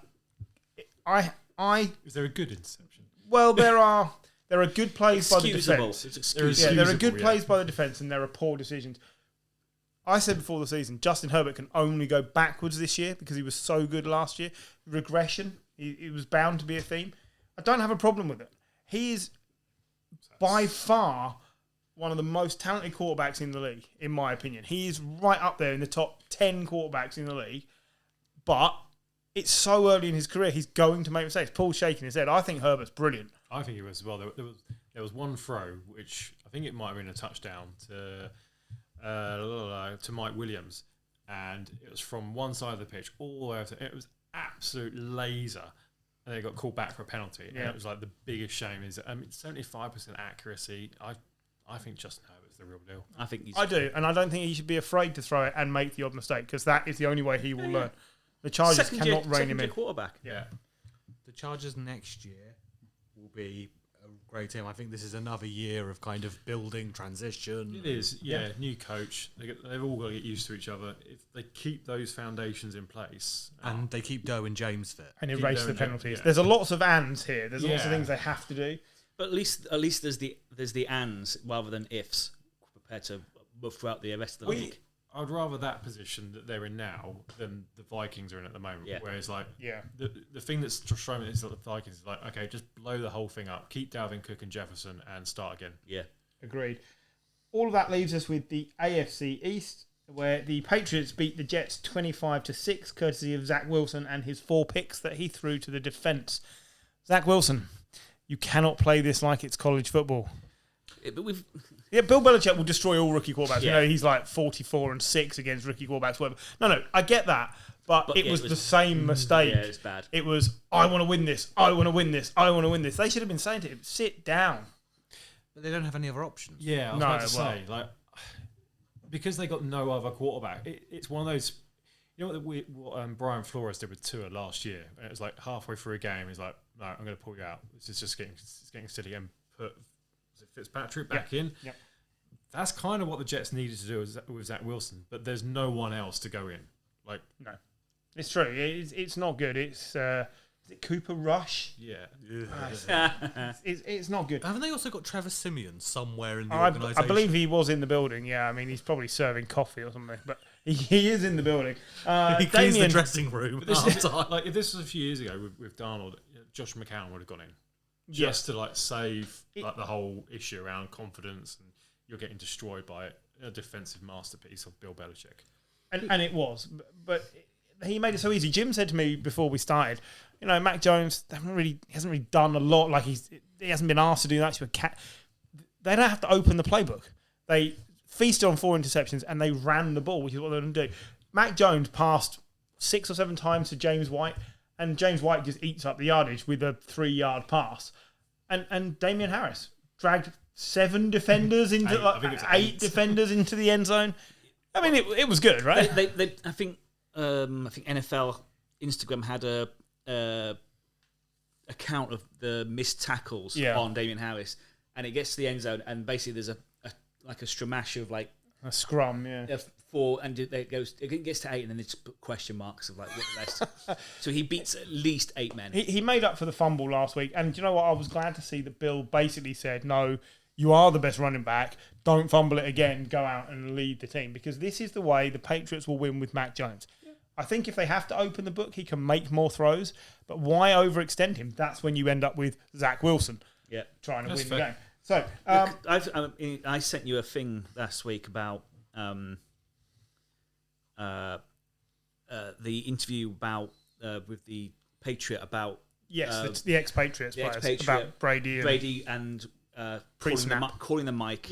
there a good interception? Well, there are good plays by the Excusable. defense. It's excusable. Yeah, there are good Excusable, plays by the defense, and there are poor decisions. I said before the season, Justin Herbert can only go backwards this year because he was so good last year. Regression, it was bound to be a theme. I don't have a problem with it. He is by far one of the most talented quarterbacks in the league, in my opinion. He is right up there in the top 10 quarterbacks in the league, but it's so early in his career, he's going to make mistakes. Paul's shaking his head. I think Herbert's brilliant. I think he was as well. There was one throw, which I think it might have been a touchdown to Mike Williams, and it was from one side of the pitch all the way up to, it was absolute laser, and they got called back for a penalty. And it was like the biggest shame is, 75% accuracy. I think Justin Herbert's the real deal. I do, and I don't think he should be afraid to throw it and make the odd mistake, because that is the only way he will learn. The Chargers cannot rein him in. Quarterback. Yeah. The Chargers next year will be a great team. I think this is another year of kind of building transition. It is, yeah. New coach. They've all got to get used to each other. If they keep those foundations in place, And they keep Doe and James fit. And erase the penalties. Yeah. There's lots of ands here. There's lots of Yeah. things they have to do. But at least there's the ands rather than ifs compared to throughout the rest of the league. I'd rather that position that they're in now than the Vikings are in at the moment. Yeah. Whereas, like, the thing that's frustrating is that the Vikings is like, okay, just blow the whole thing up, keep Dalvin Cook and Jefferson, and start again. Yeah. Agreed. All of that leaves us with the AFC East, where the Patriots beat the Jets 25-6, courtesy of Zach Wilson and his 4 picks that he threw to the defense. Zach Wilson, you cannot play this like it's college football. But we've Bill Belichick will destroy all rookie quarterbacks. Yeah. You know, he's like 44-6 against rookie quarterbacks. Whatever. No, I get that, but it was the same mistake. Yeah, it's bad. It was, I want to win this. I want to win this. I want to win this. They should have been saying to him, sit down. But they don't have any other options. Yeah, I was about to say, like, because they got no other quarterback, it's one of those. You know what Brian Flores did with Tua last year? It was like halfway through a game, he's like, "No, I'm going to pull you out. This is just getting silly." And put Fitzpatrick back in. Yep. That's kind of what the Jets needed to do with Zach Wilson, but there's no one else to go in. Like, No, it's true. It's not good. It's is it Cooper Rush? yeah. It's not good. Haven't they also got Trevor Simeon somewhere in the I organisation? believe he was in the building. Yeah, I mean he's probably serving coffee or something, but he is in the building. He cleans the dressing room. Like, if this was a few years ago with Darnold, Josh McCown would have gone in just to like save like the whole issue around confidence, and you're getting destroyed by a defensive masterpiece of Bill Belichick. And it was, but he made it so easy. Jim said to me before we started, you know, Mac Jones hasn't really done a lot. Like he hasn't been asked to do that. They don't have to open the playbook. They feasted on 4 interceptions and they ran the ball, which is what they're going to do. Mac Jones passed 6 or 7 times to James White, and James White just eats up the yardage with a 3-yard pass. And Damian Harris dragged 7 defenders into eight defenders into the end zone. I mean, it was good, right? I think NFL Instagram had a account of the missed tackles on Damian Harris, and it gets to the end zone, and basically there's a stramash of like a scrum, 4, and it gets to 8, and then they just put question marks of like what the rest. So he beats at least 8 men. He made up for the fumble last week, and do you know what? I was glad to see that Bill basically said, "No, you are the best running back. Don't fumble it again. Go out and lead the team, because this is the way the Patriots will win with Mac Jones." I think if they have to open the book, he can make more throws, but why overextend him? That's when you end up with Zach Wilson trying to win the game. So I sent you a thing last week about the interview about with the Patriot about the ex-Patriots players ex-Patriot, about Brady and pre-snap. calling the mic,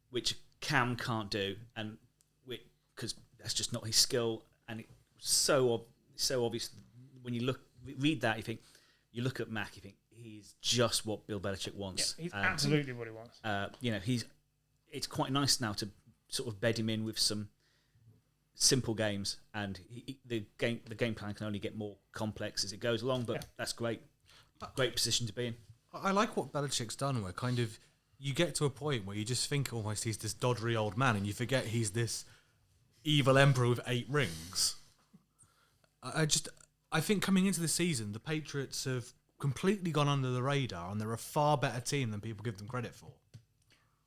which Cam can't do, and because that's just not his skill, and it's so obvious when you read that, you look at Mac, you think he's just what Bill Belichick wants. Yeah, he's absolutely what he wants. It's quite nice now to sort of bed him in with some simple games, and the game plan can only get more complex as it goes along. But that's great position to be in. I like what Belichick's done, where kind of you get to a point where you just think almost he's this doddery old man, and you forget he's this evil emperor with 8 rings. I think coming into the season, the Patriots have completely gone under the radar, and they're a far better team than people give them credit for.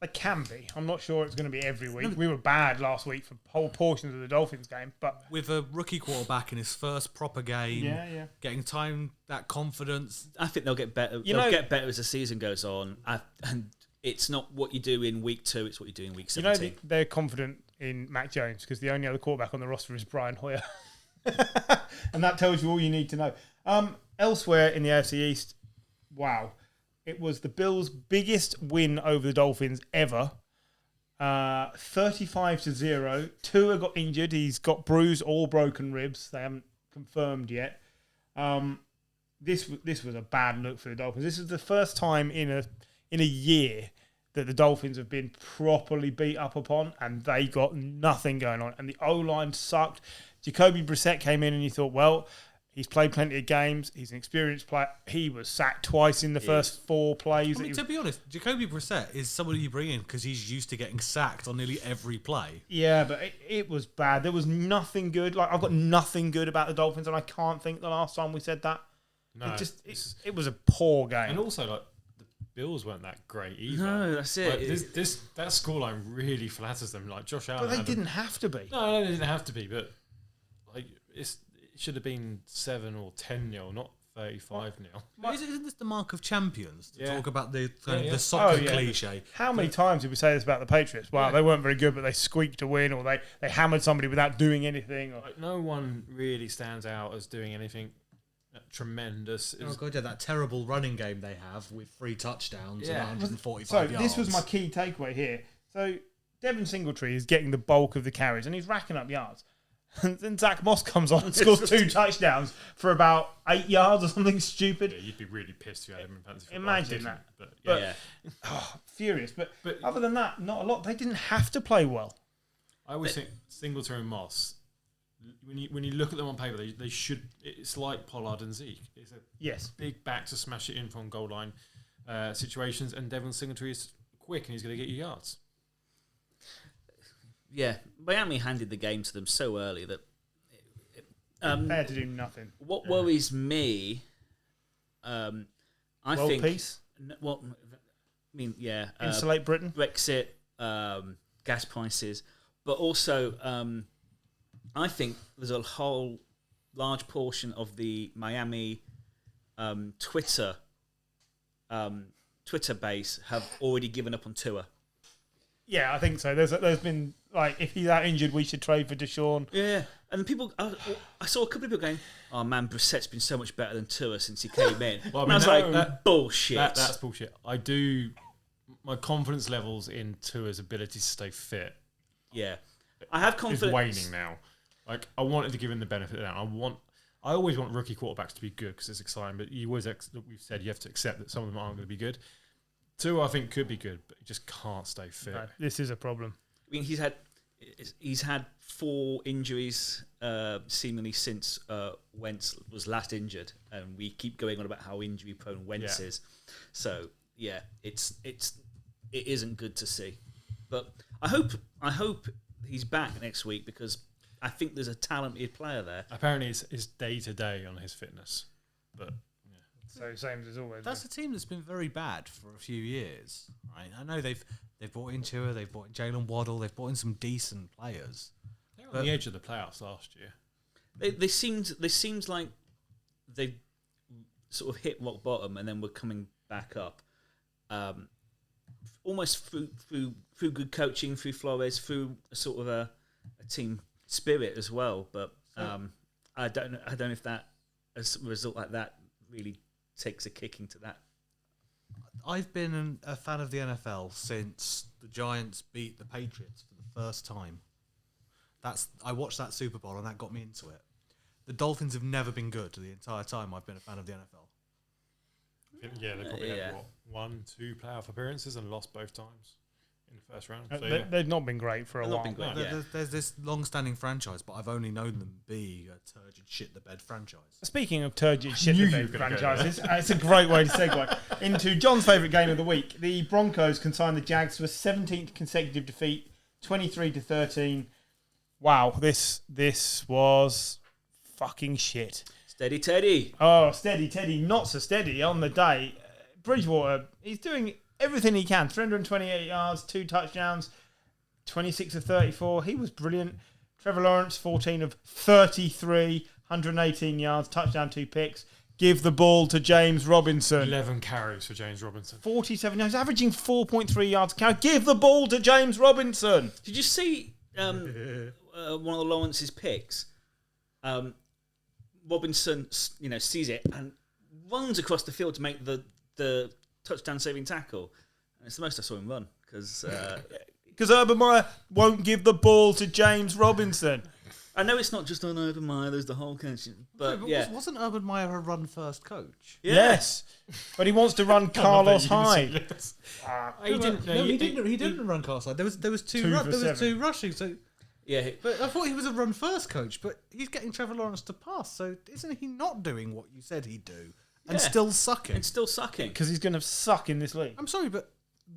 They can be. I'm not sure it's going to be every week. We were bad last week for whole portions of the Dolphins game, but with a rookie quarterback in his first proper game, getting time, that confidence, I think they'll get better. They'll get better as the season goes on, and it's not what you do in week 2; it's what you do in week 17. You know, they're confident in Mac Jones because the only other quarterback on the roster is Brian Hoyer, and that tells you all you need to know. Elsewhere in the AFC East, wow. It was the Bills' biggest win over the Dolphins ever. 35-0. Tua got injured. He's got bruised or broken ribs. They haven't confirmed yet. This was a bad look for the Dolphins. This is the first time in a year that the Dolphins have been properly beat up upon, and they got nothing going on. And the O-line sucked. Jacoby Brissett came in, and you thought, well, he's played plenty of games. He's an experienced player. He was sacked twice in the first 4 plays. I mean, to be honest, Jacoby Brissett is somebody you bring in because he's used to getting sacked on nearly every play. Yeah, but it was bad. There was nothing good. Like, I've got nothing good about the Dolphins, and I can't think the last time we said that. No, it was a poor game. And also, like, the Bills weren't that great either. No, that's it. Like, that scoreline really flatters them. Like, Josh Allen. But they didn't have to be. No, they didn't have to be. But like, it should have been 7 or 10-0, not 35-0. Isn't this the mark of champions to Yeah. talk about the Yeah. soccer cliche? How many times did we say this about the Patriots? Well, they weren't very good, but they squeaked to win, or they hammered somebody without doing anything. Or... Like, no one really stands out as doing anything tremendous. Oh god, yeah, that terrible running game they have with 3 touchdowns and 145 So yards. this was my key takeaway here. So Devin Singletary is getting the bulk of the carries, and he's racking up yards. And then Zach Moss comes on and scores 2 touchdowns for about 8 yards or something stupid. Yeah, you'd be really pissed if you had him in fantasy football. Imagine that. But, Furious. But other than that, not a lot. They didn't have to play well. I always think Singletary and Moss, when you look at them on paper, they should. It's like Pollard and Zeke. It's a big back to smash it in from goal line situations, and Devin Singletary is quick and he's going to get you yards. Yeah, Miami handed the game to them so early that They had to do nothing. what worries me, I World think. peace? Insulate Britain? Brexit, gas prices, but also I think there's a whole large portion of the Miami Twitter base have already given up on Tua. Yeah, I think so. There's been, like, if he's out injured, we should trade for Deshaun. Yeah, and people, I saw a couple of people going, "Oh man, Brissett's been so much better than Tua since he came in." Well, and I was like, "Bullshit." That's bullshit. My confidence levels in Tua's ability to stay fit. Yeah, I have confidence. Is waning now. Like, I wanted to give him the benefit of that. I always want rookie quarterbacks to be good because it's exciting. But we've said you have to accept that some of them aren't going to be good. Tua, I think, could be good, but he just can't stay fit. No, this is a problem. I mean, he's had 4 injuries seemingly since Wentz was last injured, and we keep going on about how injury prone Wentz is. So yeah, it isn't good to see. But I hope he's back next week because I think there's a talented player there. Apparently, it's day to day on his fitness, but. So same as always. That's a team that's been very bad for a few years, right? I know they've brought in Tua, they've brought in Jalen Waddle, they've brought in some decent players. They were on the edge of the playoffs last year. They seemed like they sort of hit rock bottom and then were coming back up, almost through good coaching, through Flores, through a sort of a team spirit as well. But I don't know if that, as a result like that, really takes a kicking to that. I've been a fan of the NFL since the Giants beat the Patriots for the first time. I watched that Super Bowl and that got me into it. The Dolphins have never been good the entire time I've been a fan of the NFL. Yeah, they probably had 1, 2 playoff appearances and lost both times in the first round. So, They've not been great for a They've while. not been great. Yeah. There's this long-standing franchise, but I've only known them be a turgid shit-the-bed franchise. Speaking of turgid shit knew the you bed were gonna go franchises, it's a great way to segue into John's favourite game of the week. The Broncos consigned the Jags to a 17th consecutive defeat, 23-13. Wow, this was fucking shit. Steady Teddy. Oh, steady Teddy, not so steady on the day. Bridgewater, he's doing everything he can. 328 yards, 2 touchdowns, 26 of 34. He was brilliant. Trevor Lawrence, 14 of 33, 118 yards, touchdown, 2 picks. Give the ball to James Robinson. 11 carries for James Robinson. 47 yards, averaging 4.3 yards a carry. Give the ball to James Robinson. Did you see one of the Lawrence's picks? Robinson, sees it and runs across the field to make the touchdown-saving tackle. And it's the most I saw him run because Urban Meyer won't give the ball to James Robinson. I know it's not just on Urban Meyer. There's the whole connection, but yeah, Wasn't Urban Meyer a run-first coach? yeah. Yes, but he wants to run Carlos Hyde. He didn't. No, he didn't run Carlos Hyde. There was two rushing. So, Yeah, but I thought he was a run-first coach. But he's getting Trevor Lawrence to pass. So isn't he not doing what you said he'd do and Yeah. still sucking? it's still sucking. Because he's going to suck in this league. I'm sorry, but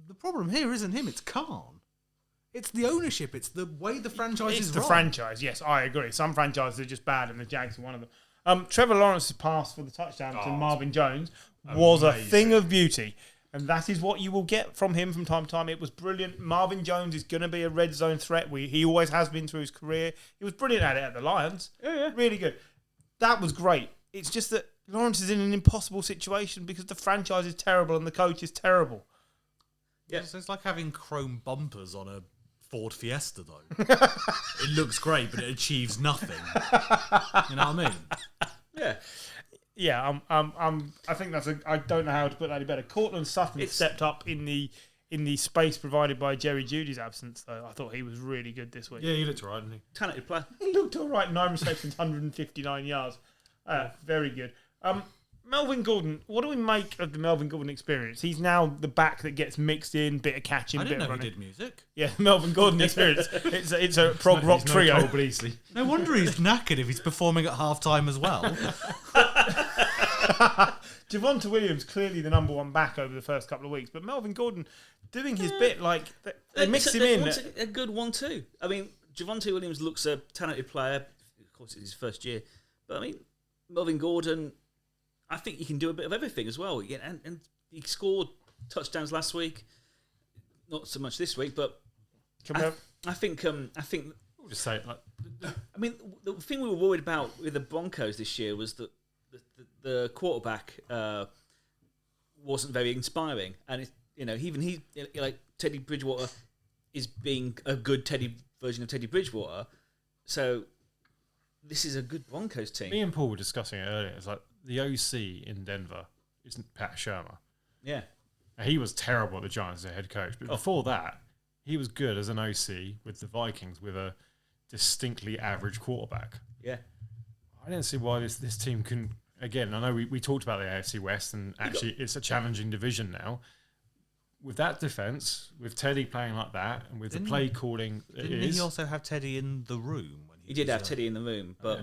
the problem here isn't him. It's Carr. It's the ownership. It's the way the franchise It's is the run. franchise, yes, I agree. Some franchises are just bad, and the Jags are one of them. Trevor Lawrence's pass for the touchdown to Marvin Jones was a thing of beauty, and that is what you will get from him from time to time. It was brilliant. Marvin Jones is going to be a red zone threat. He always has been through his career. He was brilliant at it at the Lions. Yeah. Really good. That was great. It's just that Lawrence is in an impossible situation because the franchise is terrible and the coach is terrible. Yeah. So it's like having chrome bumpers on a Ford Fiesta, though. It looks great, but it achieves nothing. You know what I mean? Yeah, Yeah, I think that's I don't know how to put that any better. Cortland Sutton stepped up in the space provided by Jerry Jeudy's absence, though. I thought he was really good this week. Yeah, he looked right, didn't he? talented player. He looked all right. 9 receptions, 159 yards. Very good. Melvin Gordon, what do we make of the Melvin Gordon experience? He's now the back that gets mixed in, bit of catching, I bit didn't of know he running. did music. Yeah, Melvin Gordon experience. It's a prog rock He's no trio. Cole Beasley. No wonder he's knackered if he's performing at half-time as well. Javonte Williams, clearly the number 1 back over the first couple of weeks, but Melvin Gordon doing his bit, like, they mix him in. It's a good 1-2. I mean, Javonte Williams looks a talented player. Of course, it's his first year. But, I mean, Melvin Gordon, I think he can do a bit of everything as well. Yeah, and he scored touchdowns last week. Not so much this week, but I think We'll just say it like I mean, the thing we were worried about with the Broncos this year was that the quarterback wasn't very inspiring, and even he, like Teddy Bridgewater, is being a good version of Teddy Bridgewater. So this is a good Broncos team. me and Paul were discussing it earlier. It's like the OC in Denver isn't Pat Shermer. Yeah, He was terrible at the Giants as a head coach, but before that, he was good as an OC with the Vikings with a distinctly average quarterback. yeah. I don't see why this team can. Again, I know we talked about the AFC West, and actually it's a challenging division now. With that defense, with Teddy playing like that, and with the play calling, Didn't he also have Teddy in the room? When He did was, have Teddy in the room, but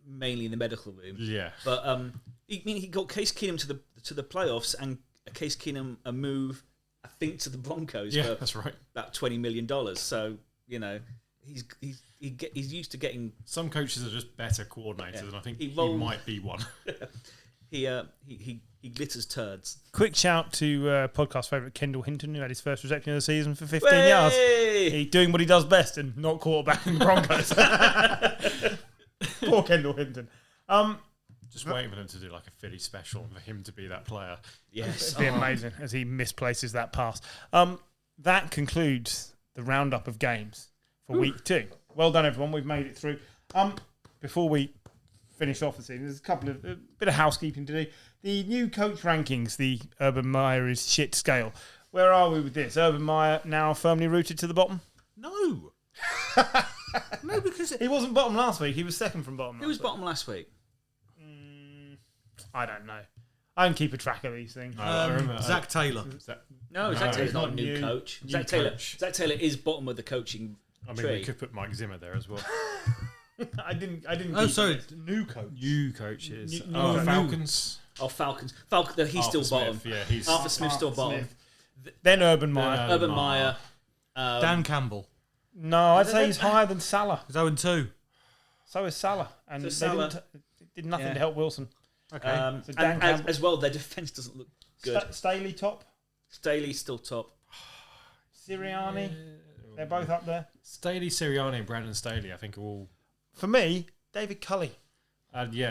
mainly in the medical room. Yeah. But he got Case Keenum to the playoffs, and Case Keenum a move, I think, to the Broncos. Yeah, for that's right. About $20 million. So he's used to getting. Some coaches are just better coordinators, and I think he might be one. He glitters turds. Quick shout to podcast favourite Kendall Hinton, who had his first reception of the season for 15 yards. He's doing what he does best and not quarterbacking Broncos. Poor Kendall Hinton. Just waiting for them to do like a Philly special and for him to be that player. Yes, It'd be amazing as he misplaces that pass. That concludes the roundup of games for week 2. Well done, everyone. We've made it through. Before we finish off the season, there's a bit of housekeeping to do. The new coach rankings, the Urban Meyer is shit scale. Where are we with this? Urban Meyer now firmly rooted to the bottom? No. No, because He wasn't bottom last week. He was second from bottom. Who was bottom last week? I don't know. I don't keep a track of these things. I remember Zach Taylor. No, Zach Taylor's he's not a not new new. coach. New Zach coach. Taylor is bottom of the coaching I mean, tree. we could put Mike Zimmer there as well. I didn't. Oh, keep sorry, it. new coach. New coaches. New Falcons. Oh, Falcons. Falcon. He's Arthur still bottom. Smith, yeah, he's Arthur Smith's still Arthur bottom. Smith. Then Urban Meyer. Urban Meyer. Dan Campbell. No, I'd say he's higher than Salah. He's 0-2. So is Salah, and So they Salah. did nothing Yeah. to help Wilson. Okay. So Dan and Campbell. as well, their defense doesn't look good. Staley top, Staley's still top. Sirianni. They're both up there. Staley, Sirianni, and Brandon Staley, I think, are all. For me, David Culley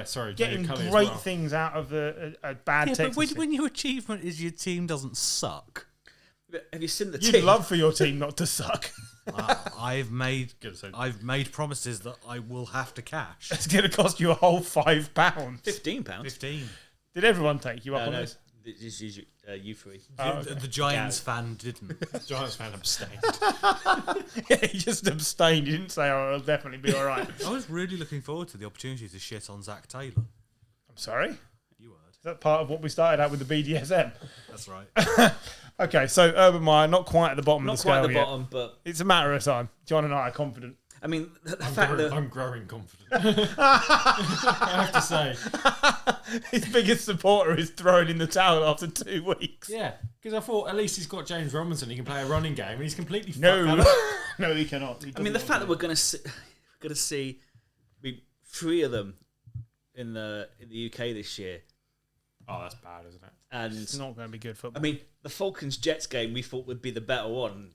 Sorry, getting David Culley great as well. things out of a bad Yeah, Texas but team. when your achievement is your team doesn't suck, Have you seen the You'd team? love for your team not to suck. I've made Good, so- promises that I will have to cash. It's going to cost you a whole £5. £15. 15. Did everyone take you up on No, this? this is you three. The Giants fan didn't. Giants fan abstained. Yeah, he just abstained. He didn't say, "Oh, it'll definitely be all right." I was really looking forward to the opportunity to shit on Zach Taylor. I'm sorry. You heard. Is that part of what we started out with the BDSM? That's right. Okay, so Urban Meyer, not quite at the bottom Not of the quite scale at the yet. bottom, but It's a matter of time. John and I are confident. I mean, the fact that I'm growing confident. I have to say. His biggest supporter is throwing in the towel after 2 weeks. Yeah, because I thought at least he's got James Robinson. He can play a running game, and he's completely fucked No, that up. no, he cannot. I mean, the fact that we're going to see, I mean, 3 of them in the UK this year, Oh, that's bad, isn't it? it's and not going to be good I football. mean, the Falcons Jets game we thought would be the better one.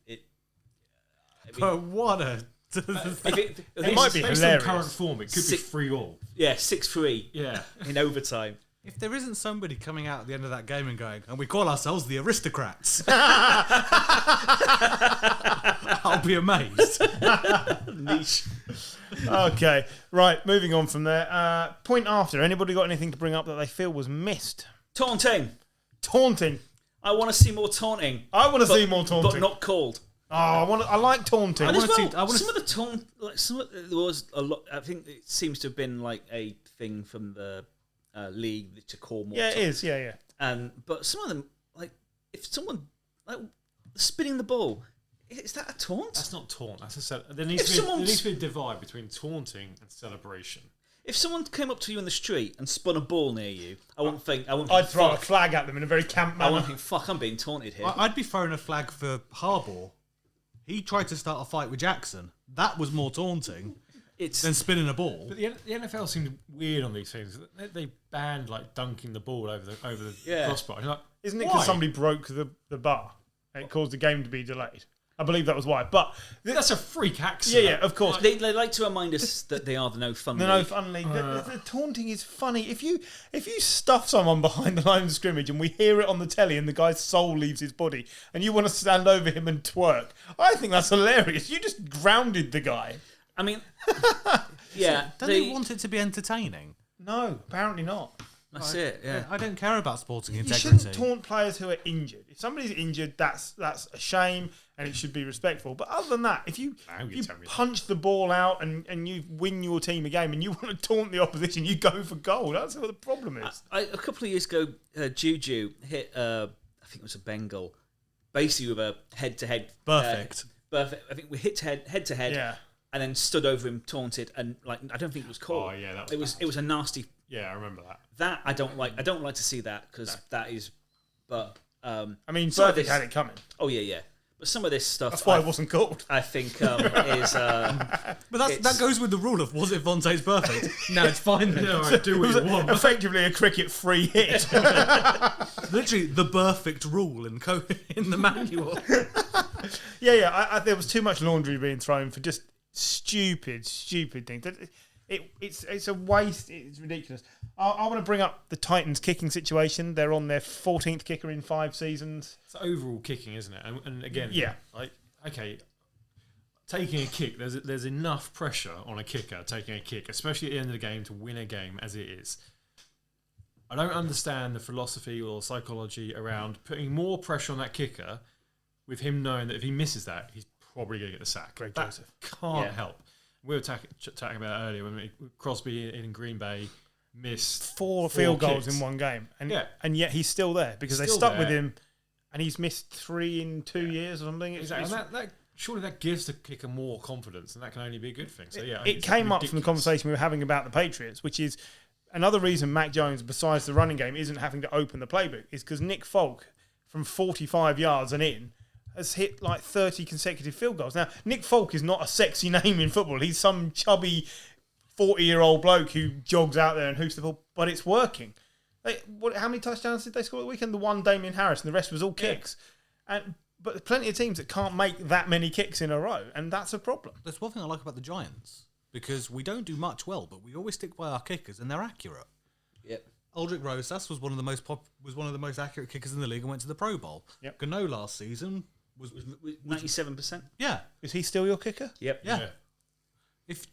But what a... It might be Based hilarious. on current form, it could be 3-3. Yeah, 6-3 Yeah. in overtime. If there isn't somebody coming out at the end of that game and going, and we call ourselves the Aristocrats, I'll be amazed. Niche. Okay, right, moving on from there. Point after. Anybody got anything to bring up that they feel was missed? Taunting. Taunting. I want to see more taunting. I want to see more taunting. But not called. Oh, I like taunting. And as wanna well, see- I wanna some of the taunt, there was a lot. I think it seems to have been like a thing from the league to call more. Yeah, it is. Yeah. But some of them, like if someone like spinning the ball, is that a taunt? That's not taunt. There needs to be a divide between taunting and celebration. If someone came up to you in the street and spun a ball near you, I wouldn't think. I'd throw a flag at them in a very camp I manner. wouldn't think. Fuck, I'm being taunted here. I'd be throwing a flag for Harbaugh. He tried to start a fight with Jackson. That was more taunting It's than spinning a ball. But the NFL seemed weird on these things. They banned like dunking the ball over the Yeah. crossbar. You're like, Isn't it why? because somebody broke the bar and it caused the game to be delayed? I believe that was why. But That's a freak accident. yeah, of course. they like to remind us that they are the no fun. No, league. funny. The taunting is funny. If you stuff someone behind the line of scrimmage and we hear it on the telly and the guy's soul leaves his body and you want to stand over him and twerk, I think that's hilarious. You just grounded the guy. I mean, yeah, Don't they want it to be entertaining? No, apparently not. that's it. Yeah. I don't care about sporting You integrity. shouldn't taunt players who are injured. If somebody's injured, that's a shame and it should be respectful. But other than that, if you tell me that. punch the ball out and you win your team a game and you want to taunt the opposition, you go for goal. That's what the problem is. A couple of years ago, Juju hit, I think it was a Bengal, basically with a head-to-head. Perfect. Perfect. I think we hit head-to-head, Yeah. and then stood over him, taunted, and like I don't think it was called. Oh, yeah, that was it was a nasty. Yeah, I remember that. That I don't like. I don't like to see that because that is. But I mean, some of Burdick this- had it coming. oh yeah. But some of this stuff, That's why it wasn't called. I think is. But that goes with the rule of, was it Vontae's perfect? No, it's fine then. Yeah, right, do what you want. Effectively a cricket free hit. Literally the perfect rule in the manual. Yeah. There was too much laundry being thrown for just stupid things. It's a waste. It's ridiculous. I want to bring up the Titans kicking situation. They're on their 14th kicker in 5 seasons. It's overall kicking, isn't it? And again, Yeah. like okay, taking a kick. There's enough pressure on a kicker taking a kick, especially at the end of the game, to win a game as it is. I don't understand the philosophy or psychology around putting more pressure on that kicker, with him knowing that if he misses that, he's probably going to get the sack. Greg that Joseph. can't help. We were talking about it earlier when Crosby in Green Bay missed 4 field goals kicks. in one game. Yeah. And yet he's still there because they Still stuck there. with him and he's missed 3 in 2 years or something. Exactly. And that surely that gives the kicker more confidence, and that can only be a good thing. So yeah, it came up from the conversation we were having about the Patriots, which is another reason Mac Jones, besides the running game, isn't having to open the playbook, is because Nick Folk, from 45 yards and in, has hit like 30 consecutive field goals. Now, Nick Folk is not a sexy name in football. He's some chubby 40-year-old bloke who jogs out there and hoops the ball, but it's working. How many touchdowns did they score at the weekend? The one Damien Harris, and the rest was all kicks. But there's plenty of teams that can't make that many kicks in a row, and that's a problem. There's one thing I like about the Giants, because we don't do much well, but we always stick by our kickers, and they're accurate. Yep. Aldrich Rosas was one of the most accurate kickers in the league and went to the Pro Bowl. Yep. Gano last season was 97%. Yeah. Is he still your kicker? Yep. Yeah. If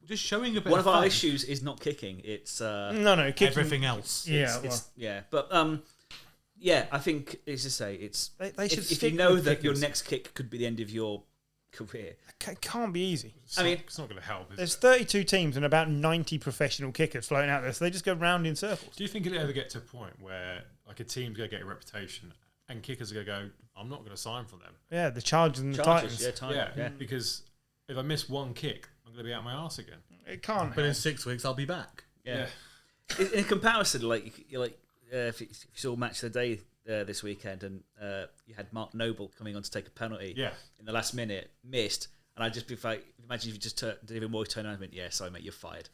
just showing a bit One of of our fun. issues is not kicking. It's No, kicking. Everything else. Yeah, but I think it's to say it's They should if you stick know with that your kickers. next kick could be the end of your career. It can't be easy. it's not going to help. There's Is it? 32 teams and about 90 professional kickers floating out there, so they just go round in circles. Do you think it'll ever get to a point where like a team's going to get a reputation and kickers are going to go, I'm not going to sign for them? Yeah, the Chargers and the Chargers, Titans. yeah. Because if I miss one kick, I'm going to be out my arse again. It can't. But in 6 weeks, I'll be back. Yeah. In comparison, if you saw Match of the Day this weekend and you had Mark Noble coming on to take a penalty in the last minute, missed, and I'd just be like, imagine if you just David Moyes turned around and went, yeah, sorry, mate, you're fired.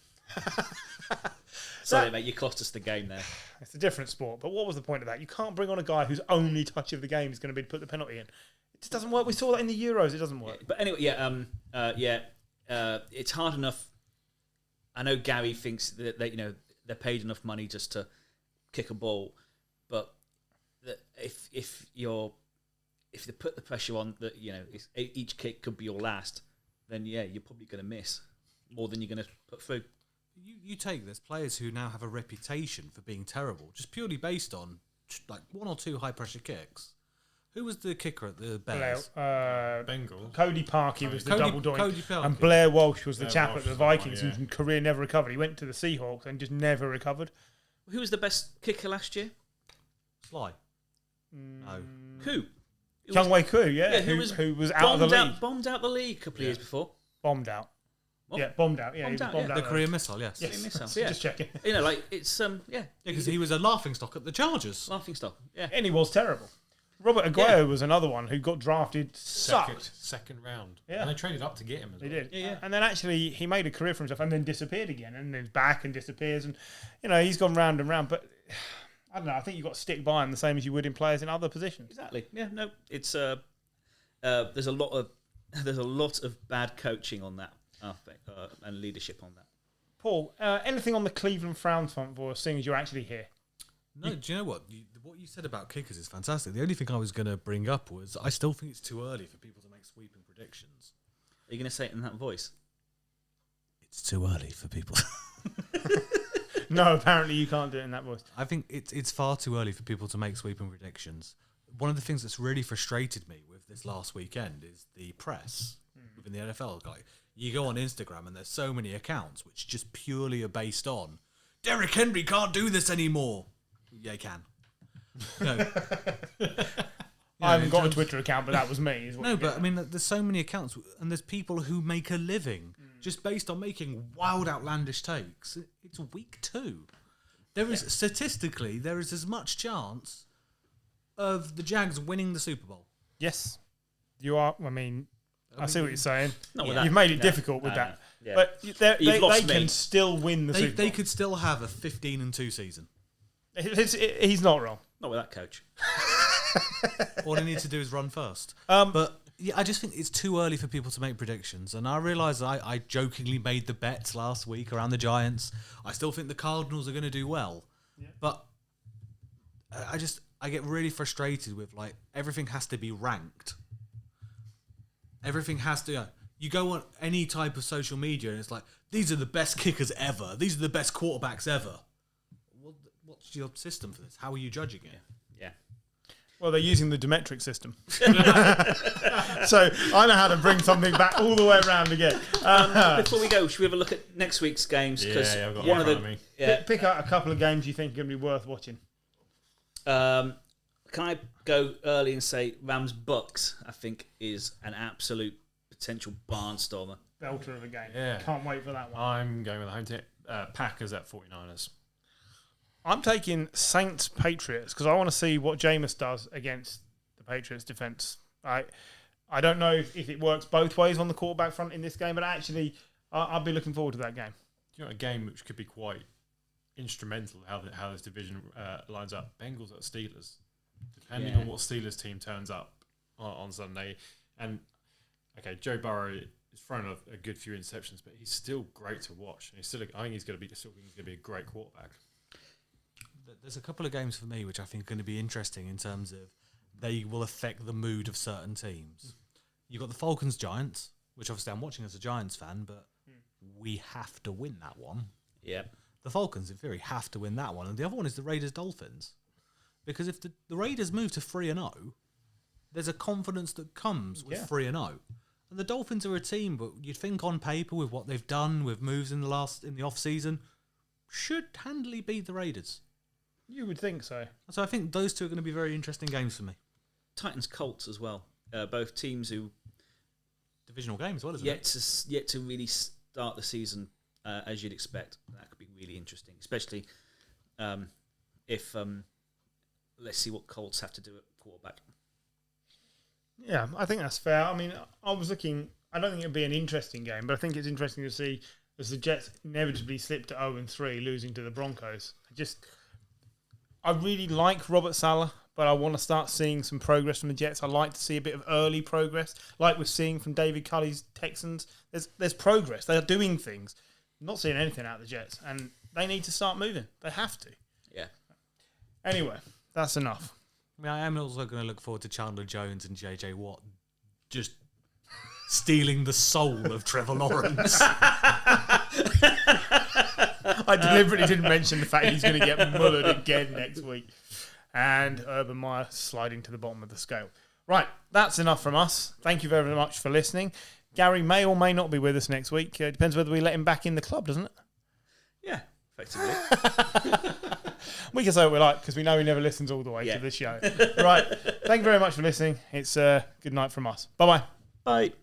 Sorry, mate, you cost us the game there. It's a different sport, but what was the point of that? You can't bring on a guy whose only touch of the game is going to be to put the penalty in. It just doesn't work. We saw that in the Euros. It doesn't work. But anyway, it's hard enough. I know Gary thinks that they're paid enough money just to kick a ball, but if they put the pressure on that each kick could be your last, then you're probably going to miss more than you're going to put through. You take this players who now have a reputation for being terrible, just purely based on like 1 or 2 high pressure kicks. Who was the kicker at the Bears? Bengals. Cody Parkey was the double doink, Cody Parkey. and Blair Walsh was the Blair chap Walsh at the was the one, Vikings yeah. whose career never recovered. He went to the Seahawks and just never recovered. Who was the best kicker last year? Sly. No. Who? Chung Wei Koo, who was out of the league. Bombed out the league a couple of years before. Bombed out. What? Yeah, bombed out. Yeah, Bombed he was out, bombed yeah. out. The though. career missile, yes. Yes, Missile, yeah. just checking. It's Because he was a laughingstock at the Chargers. laughing stock. Yeah. And he was terrible. Robert Aguayo was another one who got drafted, sucked. Second round. Yeah. And they traded up to get him as He well. did. Yeah. And then actually he made a career for himself and then disappeared again and then back and disappears. And, he's gone round and round. But I don't know. I think you've got to stick by him the same as you would in players in other positions. Exactly. Yeah. No. It's there's a lot of bad coaching on that aspect and leadership on that. Paul, anything on the Cleveland frown front for us, seeing as you're actually here? No, do you know what? What you said about kickers is fantastic. The only thing I was going to bring up was I still think it's too early for people to make sweeping predictions. Are you going to say it in that voice? It's too early for people. No, apparently you can't do it in that voice. I think it's far too early for people to make sweeping predictions. One of the things that's really frustrated me with this last weekend is the press within the NFL. Like, you go on Instagram and there's so many accounts which just purely are based on Derrick Henry can't do this anymore. Yeah, he can. No. I haven't got a Twitter account, but that was me. No, but I mean, there's so many accounts, and there's people who make a living just based on making wild, outlandish takes. It's week 2. There is statistically there is as much chance of the Jags winning the Super Bowl. Yes, you are. I mean, I see what you're saying. Not with that. You've made it No, difficult with no, that. no. Yeah. But they You've lost can me. still win the Super Bowl. They could still have a 15-2 season. He's not wrong. Not with that coach. All they need to do is run first. But But yeah, I just think it's too early for people to make predictions. And I realise I jokingly made the bets last week around the Giants. I still think the Cardinals are going to do well. Yeah. But I get really frustrated with, like, everything has to be ranked. Everything has to... You go on any type of social media and it's like, these are the best kickers ever. These are the best quarterbacks ever. What's your system for this? How are you judging it? Yeah. well, they're using the Demetric system, so I know how to bring something back all the way around again. Before we go, should we have a look at next week's games? Yeah, I've got one one of in front the of me. yeah. Pick out a couple of games you think are going to be worth watching. Well, Can I go early and say Rams Bucks? I think is an absolute potential barnstormer. Belter of a game. Yeah. Can't wait for that one. I'm going with the home team. Packers at 49ers. I'm taking Saints Patriots because I want to see what Jameis does against the Patriots defense. I don't know if it works both ways on the quarterback front in this game, but actually, I'll be looking forward to that game. You know, a game which could be quite instrumental how this division lines up. Bengals at Steelers, depending on what Steelers team turns up on Sunday. And okay, Joe Burrow is throwing a good few interceptions, but he's still great to watch. And I think he's going to be a great quarterback. There's a couple of games for me which I think are going to be interesting in terms of they will affect the mood of certain teams. You've got the Falcons-Giants, which obviously I'm watching as a Giants fan, but we have to win that one. Yeah. The Falcons, in theory, have to win that one. And the other one is the Raiders-Dolphins. Because if the Raiders move to 3-0, there's a confidence that comes with 3-0. And the Dolphins are a team, but you'd think on paper with what they've done, with moves in the off-season, should handily beat the Raiders. You would think so. So I think those two are going to be very interesting games for me. Titans Colts as well. Both teams who Divisional game as well, isn't it? Yet to really start the season as you'd expect. That could be really interesting, especially if let's see what Colts have to do at quarterback. Yeah, I think that's fair. I mean, I was looking. I don't think it'd be an interesting game, but I think it's interesting to see as the Jets inevitably slip to 0-3, losing to the Broncos. I really like Robert Saleh, but I want to start seeing some progress from the Jets. I like to see a bit of early progress, like we're seeing from David Culley's Texans. There's progress. They're doing things. I'm not seeing anything out of the Jets, and they need to start moving. They have to. Yeah. Anyway, that's enough. I mean, I am also going to look forward to Chandler Jones and JJ Watt just stealing the soul of Trevor Lawrence. I deliberately didn't mention the fact he's going to get mullered again next week. And Urban Meyer sliding to the bottom of the scale. Right, that's enough from us. Thank you very much for listening. Gary may or may not be with us next week. It depends whether we let him back in the club, doesn't it? Yeah, effectively. We can say what we like because we know he never listens all the way to the show. Right, thank you very much for listening. It's good night from us. Bye-bye. Bye.